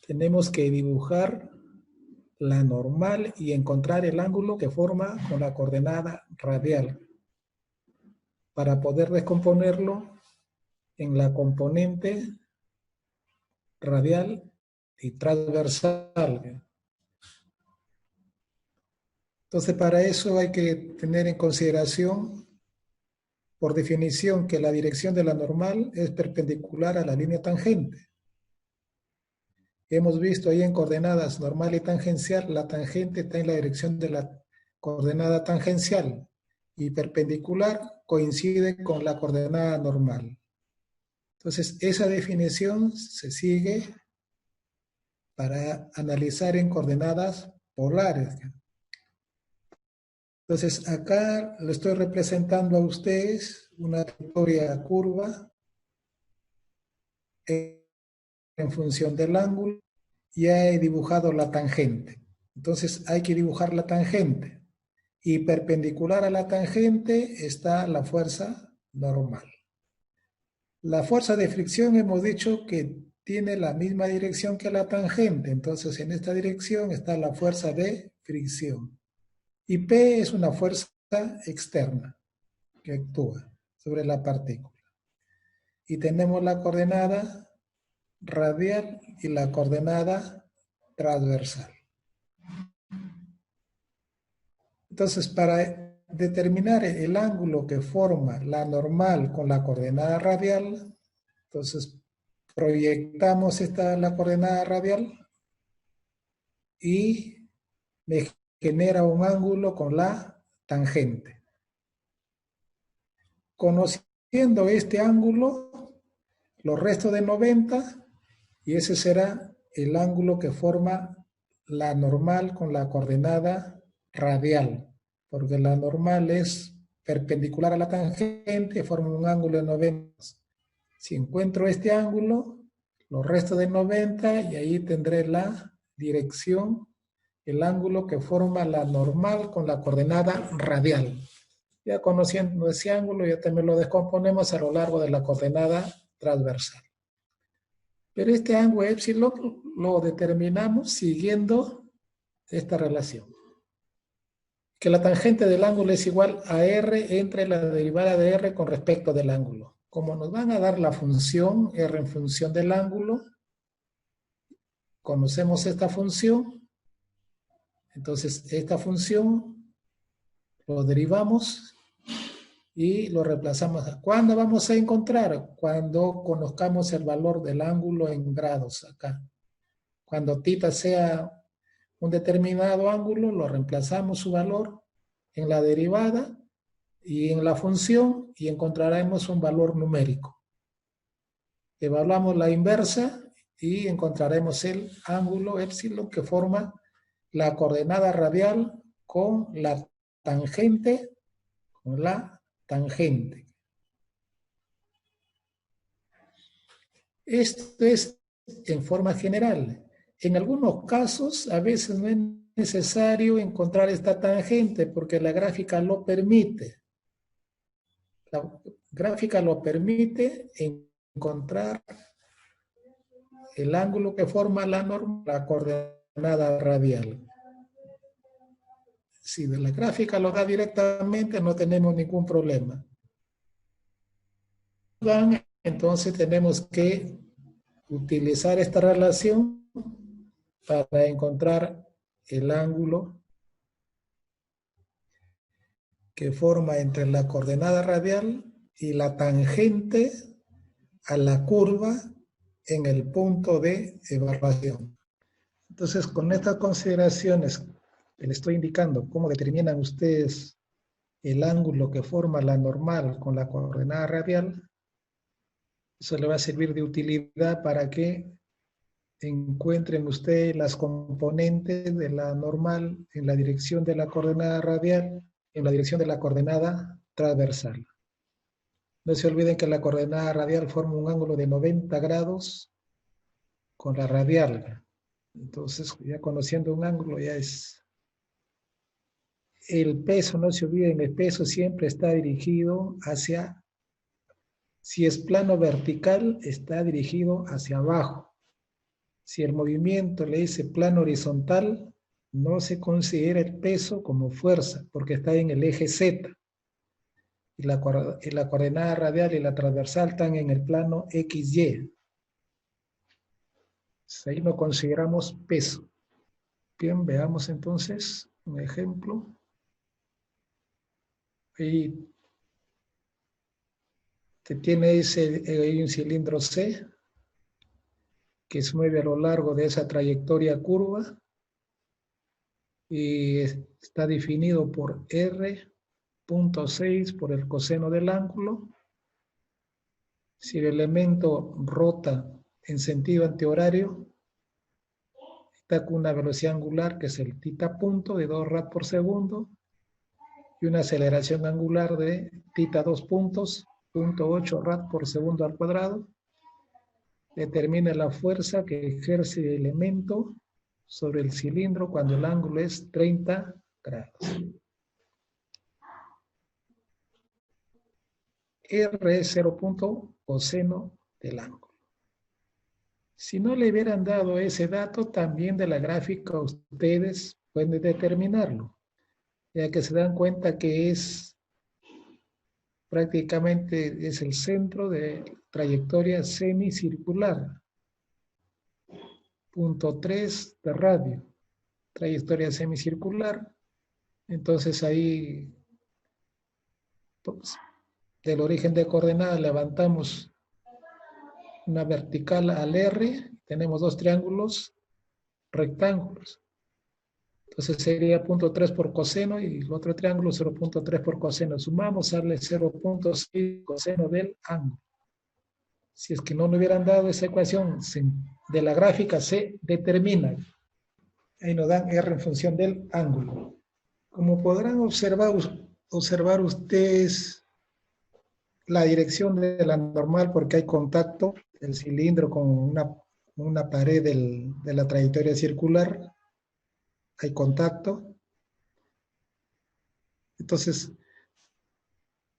tenemos que dibujar la normal y encontrar el ángulo que forma con la coordenada radial para poder descomponerlo en la componente radial y transversal. Entonces, para eso hay que tener en consideración, por definición, que la dirección de la normal es perpendicular a la línea tangente. Hemos visto ahí en coordenadas normal y tangencial, la tangente está en la dirección de la coordenada tangencial y perpendicular coincide con la coordenada normal. Entonces, esa definición se sigue para analizar en coordenadas polares. Entonces, acá le estoy representando a ustedes una trayectoria curva en función del ángulo. Ya he dibujado la tangente. Entonces, hay que dibujar la tangente. Y perpendicular a la tangente está la fuerza normal. La fuerza de fricción hemos dicho que tiene la misma dirección que la tangente. Entonces, en esta dirección está la fuerza de fricción. Y P es una fuerza externa que actúa sobre la partícula. Y tenemos la coordenada radial y la coordenada transversal. Entonces, para determinar el ángulo que forma la normal con la coordenada radial, entonces proyectamos la coordenada radial y me genera un ángulo con la tangente. Conociendo este ángulo, lo resto de 90, y ese será el ángulo que forma la normal con la coordenada radial, porque la normal es perpendicular a la tangente y forma un ángulo de 90. Si encuentro este ángulo, lo resto de 90 y ahí tendré la dirección, el ángulo que forma la normal con la coordenada radial. Ya conociendo ese ángulo, ya también lo descomponemos a lo largo de la coordenada transversal. Pero este ángulo epsilon lo determinamos siguiendo esta relación. Que la tangente del ángulo es igual a R entre la derivada de R con respecto del ángulo. Como nos van a dar la función R en función del ángulo, conocemos esta función, entonces esta función lo derivamos y lo reemplazamos. ¿Cuándo vamos a encontrar? Cuando conozcamos el valor del ángulo en grados acá. Cuando θ sea un determinado ángulo, lo reemplazamos su valor en la derivada y en la función y encontraremos un valor numérico. Evaluamos la inversa y encontraremos el ángulo epsilon que forma la coordenada radial con la tangente, Esto es en forma general. En algunos casos, a veces no es necesario encontrar esta tangente porque la gráfica lo permite. La gráfica lo permite encontrar el ángulo que forma la coordenada radial. Si la gráfica lo da directamente, no tenemos ningún problema. Entonces tenemos que utilizar esta relación para encontrar el ángulo que forma entre la coordenada radial y la tangente a la curva en el punto de evaluación. Entonces, con estas consideraciones que les estoy indicando cómo determinan ustedes el ángulo que forma la normal con la coordenada radial, eso le va a servir de utilidad para que encuentren ustedes las componentes de la normal en la dirección de la coordenada radial, en la dirección de la coordenada transversal. No se olviden que la coordenada radial forma un ángulo de 90 grados con la radial. Entonces, ya conociendo un ángulo, ya es... El peso, no se olviden, el peso siempre está dirigido hacia... Si es plano vertical, está dirigido hacia abajo. Si el movimiento le dice plano horizontal, no se considera el peso como fuerza, porque está en el eje Z. Y la coordenada radial y la transversal están en el plano XY. Ahí no consideramos peso. Bien, veamos entonces un ejemplo. Ahí hay un cilindro C que se mueve a lo largo de esa trayectoria curva y está definido por R.6 por el coseno del ángulo. Si el elemento rota en sentido antihorario, está con una velocidad angular que es el θ punto de 2 rad por segundo y una aceleración angular de θ 2 puntos, 0.8 rad por segundo al cuadrado. Determina la fuerza que ejerce el elemento sobre el cilindro cuando el ángulo es 30 grados. R es 0 punto coseno del ángulo. Si no le hubieran dado ese dato, también de la gráfica ustedes pueden determinarlo, ya que se dan cuenta que es prácticamente es el centro de trayectoria semicircular. Punto 3 de radio, trayectoria semicircular. Entonces ahí, pues, del origen de coordenadas levantamos una vertical al R, tenemos dos triángulos rectángulos. Entonces sería 0.3 por coseno y el otro triángulo 0.3 por coseno. Sumamos, sale 0.6 coseno del ángulo. Si es que no nos hubieran dado esa ecuación, de la gráfica se determina. Ahí nos dan R en función del ángulo. Como podrán observar ustedes la dirección de la normal, porque hay contacto del cilindro con una pared de la trayectoria circular. Hay contacto. Entonces,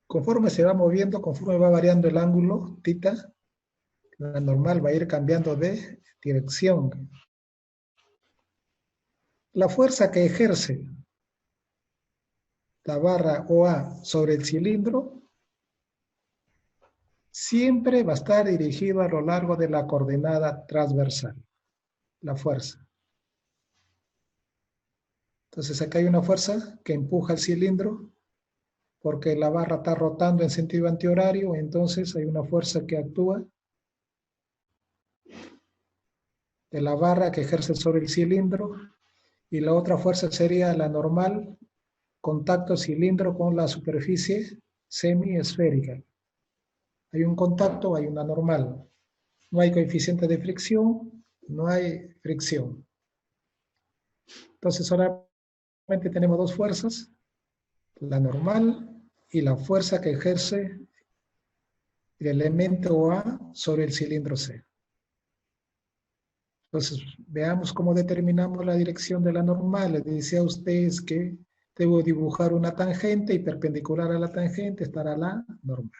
conforme se va moviendo, conforme va variando el ángulo, θ, la normal va a ir cambiando de dirección. La fuerza que ejerce la barra OA sobre el cilindro siempre va a estar dirigido a lo largo de la coordenada transversal, la fuerza. Entonces acá hay una fuerza que empuja el cilindro porque la barra está rotando en sentido antihorario, entonces hay una fuerza que actúa de la barra que ejerce sobre el cilindro y la otra fuerza sería la normal, contacto cilindro con la superficie semiesférica. Hay un contacto, hay una normal. No hay coeficiente de fricción, no hay fricción. Entonces solamente tenemos dos fuerzas, la normal y la fuerza que ejerce el elemento A sobre el cilindro C. Entonces veamos cómo determinamos la dirección de la normal. Les decía a ustedes que debo dibujar una tangente y perpendicular a la tangente estará la normal.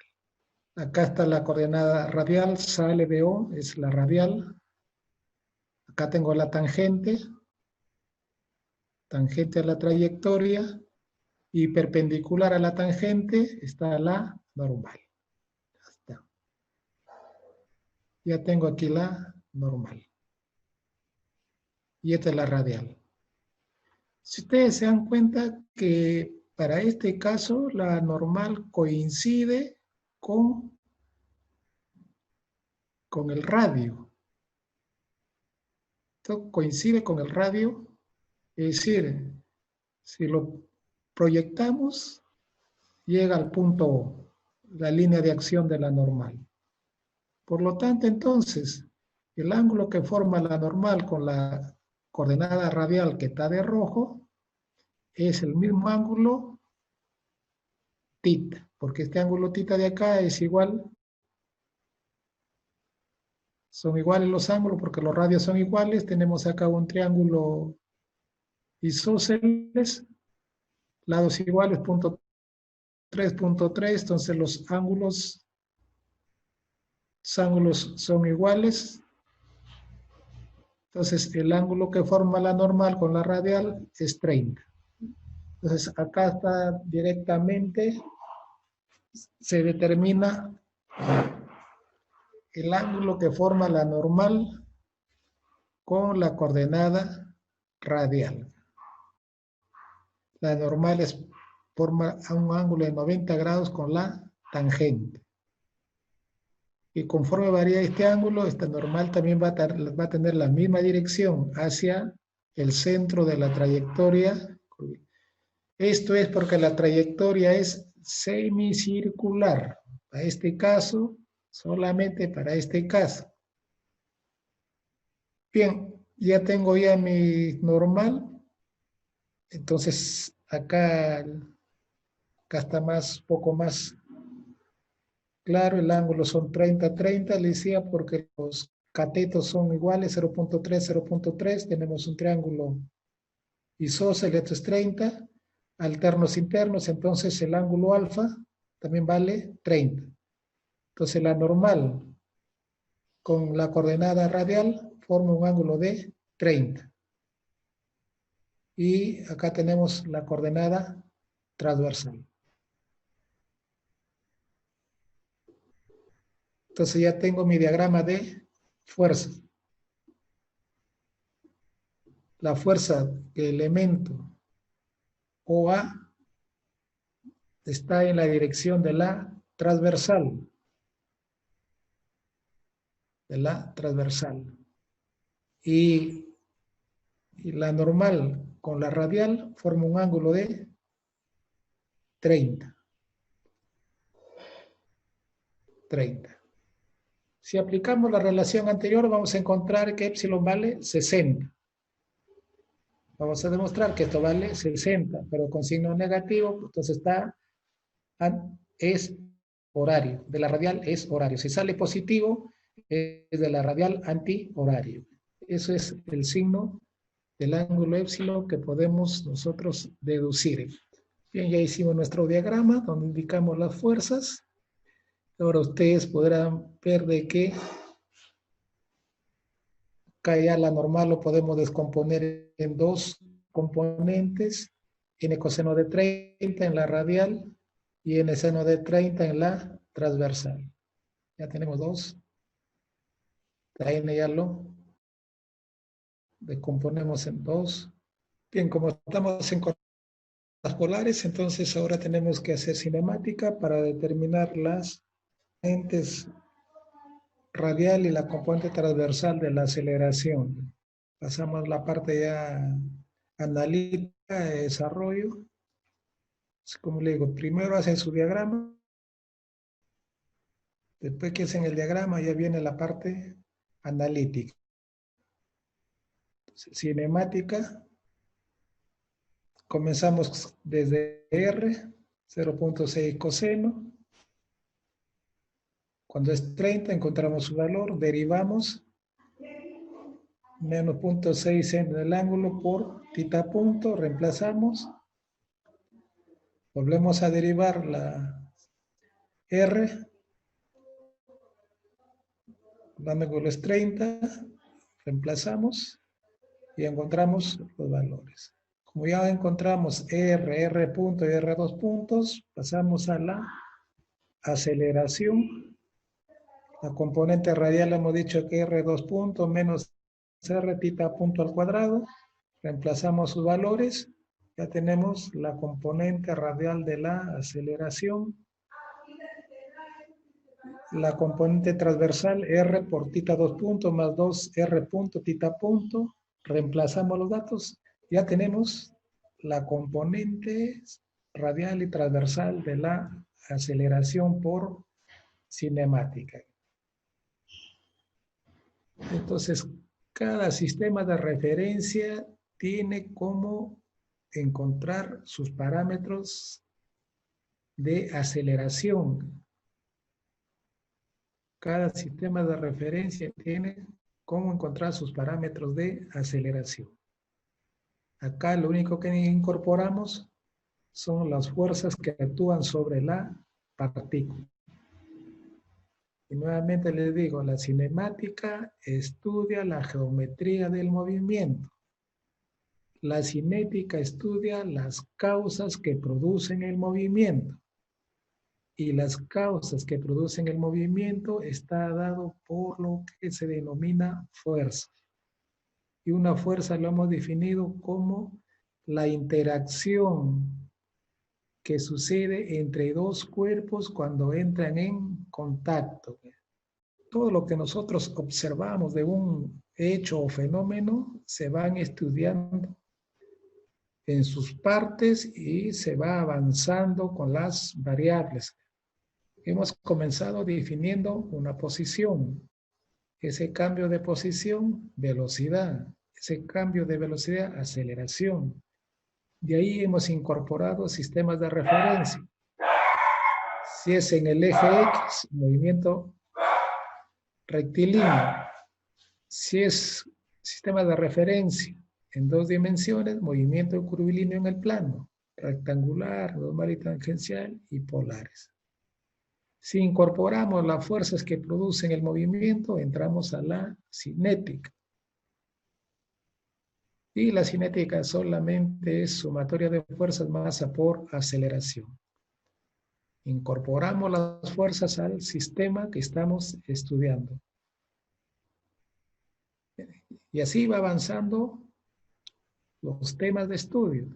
Acá está la coordenada radial, sale de O, es la radial. Acá tengo la tangente a la trayectoria, y perpendicular a la tangente está la normal. Ya está. Ya tengo aquí la normal. Y esta es la radial. Si ustedes se dan cuenta que para este caso la normal coincide con el radio. Esto coincide con el radio, es decir, si lo proyectamos, llega al punto O, la línea de acción de la normal. Por lo tanto, entonces, el ángulo que forma la normal con la coordenada radial que está de rojo es el mismo ángulo θ, porque este ángulo θ de acá es igual. Son iguales los ángulos porque los radios son iguales. Tenemos acá un triángulo isósceles, lados iguales, punto 3, punto 3. Entonces los ángulos son iguales. Entonces el ángulo que forma la normal con la radial es 30. Entonces acá está directamente, se determina el ángulo que forma la normal con la coordenada radial. La normal forma un ángulo de 90 grados con la tangente. Y conforme varía este ángulo, esta normal también va a tener la misma dirección hacia el centro de la trayectoria. Esto es porque la trayectoria es semicircular. Para este caso, solamente para este caso. Bien, ya tengo ya mi normal. Entonces, acá está poco más claro. El ángulo son 30-30, le decía, porque los catetos son iguales, 0.3, 0.3. Tenemos un triángulo isósceles, es 30. Alternos internos, entonces el ángulo alfa también vale 30. Entonces la normal con la coordenada radial forma un ángulo de 30. Y acá tenemos la coordenada transversal. Entonces ya tengo mi diagrama de fuerza. La fuerza del elemento OA está en la dirección de la transversal. Y la normal con la radial forma un ángulo de 30. Si aplicamos la relación anterior, vamos a encontrar que epsilon vale 60. Vamos a demostrar que esto vale 60, pero con signo negativo, entonces es horario. De la radial es horario. Si sale positivo, es de la radial anti-horario. Eso es el signo del ángulo épsilon que podemos nosotros deducir. Bien, ya hicimos nuestro diagrama donde indicamos las fuerzas. Ahora ustedes podrán ver de que acá ya la normal lo podemos descomponer en dos componentes, n coseno de 30 en la radial y n seno de 30 en la transversal. Ya tenemos dos. La n ya lo descomponemos en dos. Bien, como estamos en las polares, entonces ahora tenemos que hacer cinemática para determinar las componentes radial y la componente transversal de la aceleración. Pasamos la parte ya analítica de desarrollo. Como le digo, primero hacen su diagrama, después que hacen el diagrama ya viene la parte analítica. Entonces, cinemática, comenzamos desde R, 0.6 coseno. Cuando es 30 encontramos su valor, derivamos menos 0.6 en el ángulo por tita punto, reemplazamos. Volvemos a derivar la R, el ángulo es 30, reemplazamos y encontramos los valores. Como ya encontramos R punto y R2 puntos, pasamos a la aceleración. La componente radial hemos dicho que R2 puntos menos R tita punto al cuadrado. Reemplazamos sus valores. Ya tenemos la componente radial de la aceleración. La componente transversal R por tita 2 puntos más 2 R punto tita punto. Reemplazamos los datos. Ya tenemos la componente radial y transversal de la aceleración por cinemática. Entonces, cada sistema de referencia tiene cómo encontrar sus parámetros de aceleración. Cada sistema de referencia tiene cómo encontrar sus parámetros de aceleración. Acá lo único que incorporamos son las fuerzas que actúan sobre la partícula. Y nuevamente les digo, la cinemática estudia la geometría del movimiento. La cinética estudia las causas que producen el movimiento. Y las causas que producen el movimiento está dado por lo que se denomina fuerza. Y una fuerza lo hemos definido como la interacción que sucede entre dos cuerpos cuando entran en contacto. Todo lo que nosotros observamos de un hecho o fenómeno se van estudiando en sus partes y se va avanzando con las variables. Hemos comenzado definiendo una posición. Ese cambio de posición, velocidad. Ese cambio de velocidad, aceleración. De ahí hemos incorporado sistemas de referencia. Si es en el eje X, movimiento rectilíneo. Si es sistema de referencia en 2 dimensiones, movimiento curvilíneo en el plano, rectangular, normal y tangencial y polares. Si incorporamos las fuerzas que producen el movimiento, entramos a la cinética. Y la cinética solamente es sumatoria de fuerzas masa por aceleración. Incorporamos las fuerzas al sistema que estamos estudiando. Y así va avanzando los temas de estudio.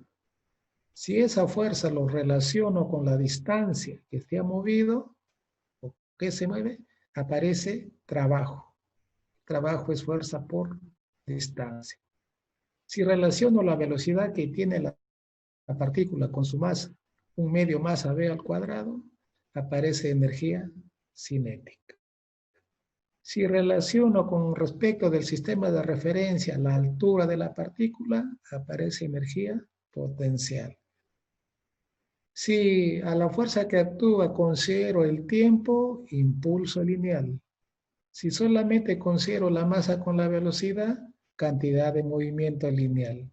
Si esa fuerza lo relaciono con la distancia que se ha movido o que se mueve, aparece trabajo. Trabajo es fuerza por distancia. Si relaciono la velocidad que tiene la partícula con su masa, un medio masa v al cuadrado, aparece energía cinética. Si relaciono con respecto del sistema de referencia la altura de la partícula, aparece energía potencial. Si a la fuerza que actúa considero el tiempo, impulso lineal. Si solamente considero la masa con la velocidad, cantidad de movimiento lineal.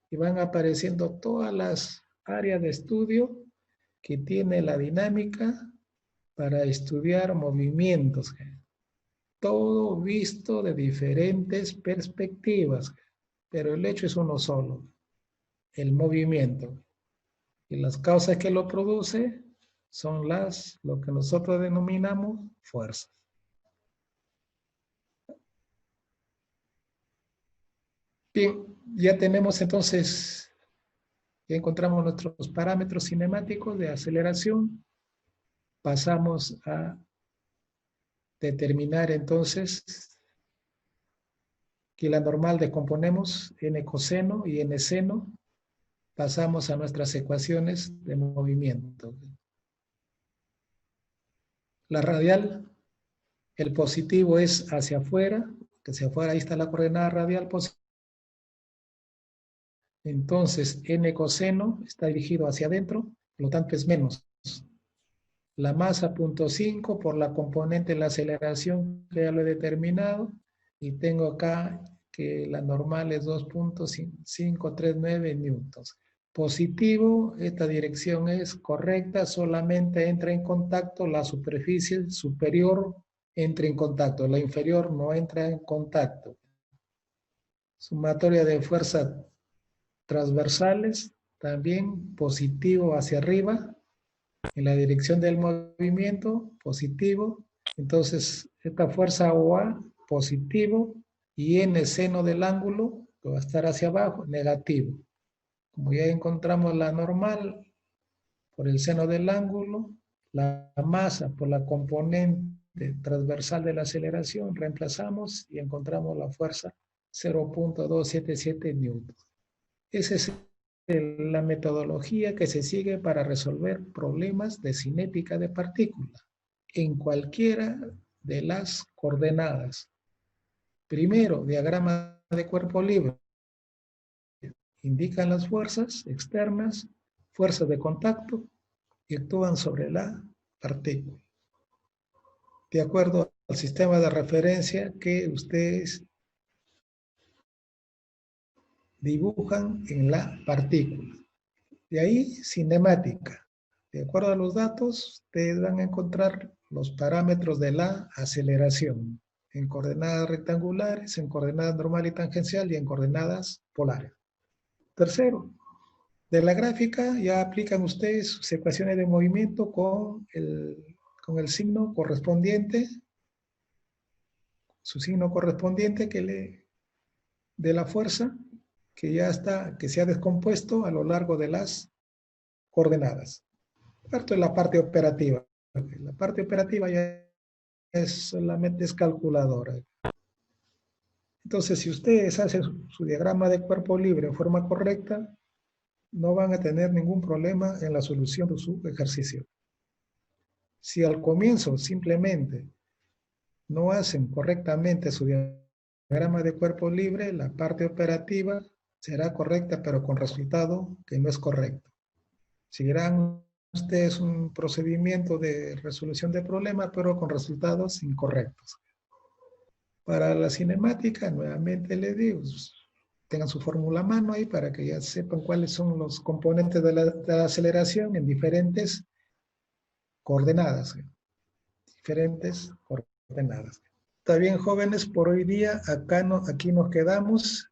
Y van apareciendo todas las áreas de estudio que tiene la dinámica para estudiar movimientos. Todo visto de diferentes perspectivas, pero el hecho es uno solo, el movimiento. Y las causas que lo produce son lo que nosotros denominamos fuerzas. Bien, ya tenemos entonces, ya encontramos nuestros parámetros cinemáticos de aceleración. Pasamos a determinar entonces que la normal decomponemos n coseno y n seno. Pasamos a nuestras ecuaciones de movimiento. La radial, el positivo es hacia afuera, que hacia afuera ahí está la coordenada radial positiva. Entonces, n coseno está dirigido hacia adentro, por lo tanto es menos. La masa 0.5 por la componente de la aceleración, que ya lo he determinado, y tengo acá que la normal es 2.539 newtons. Positivo, esta dirección es correcta, solamente entra en contacto la superficie superior, entra en contacto, la inferior no entra en contacto. Sumatoria de fuerzas transversales, también positivo hacia arriba, en la dirección del movimiento, positivo. Entonces, esta fuerza OA, positivo, y n seno del ángulo, que va a estar hacia abajo, negativo. Como ya encontramos la normal por el seno del ángulo, la masa por la componente transversal de la aceleración, reemplazamos y encontramos la fuerza 0.277 newton. Esa es la metodología que se sigue para resolver problemas de cinética de partícula en cualquiera de las coordenadas. Primero, diagrama de cuerpo libre. Indican las fuerzas externas, fuerzas de contacto, y actúan sobre la partícula. De acuerdo al sistema de referencia que ustedes dibujan en la partícula. De ahí, cinemática. De acuerdo a los datos, ustedes van a encontrar los parámetros de la aceleración en coordenadas rectangulares, en coordenadas normal y tangencial y en coordenadas polares. Tercero, de la gráfica ya aplican ustedes sus ecuaciones de movimiento con el signo correspondiente, su signo correspondiente de la fuerza que ya está, que se ha descompuesto a lo largo de las coordenadas. Esto es la parte operativa. La parte operativa ya solamente es calculadora. Entonces, si ustedes hacen su diagrama de cuerpo libre en forma correcta, no van a tener ningún problema en la solución de su ejercicio. Si al comienzo simplemente no hacen correctamente su diagrama de cuerpo libre, la parte operativa será correcta, pero con resultado que no es correcto. Seguirán ustedes un procedimiento de resolución de problemas, pero con resultados incorrectos. Para la cinemática, nuevamente les digo, tengan su fórmula a mano ahí para que ya sepan cuáles son los componentes de la aceleración en diferentes coordenadas. Diferentes coordenadas. Está bien, jóvenes, por hoy día aquí nos quedamos.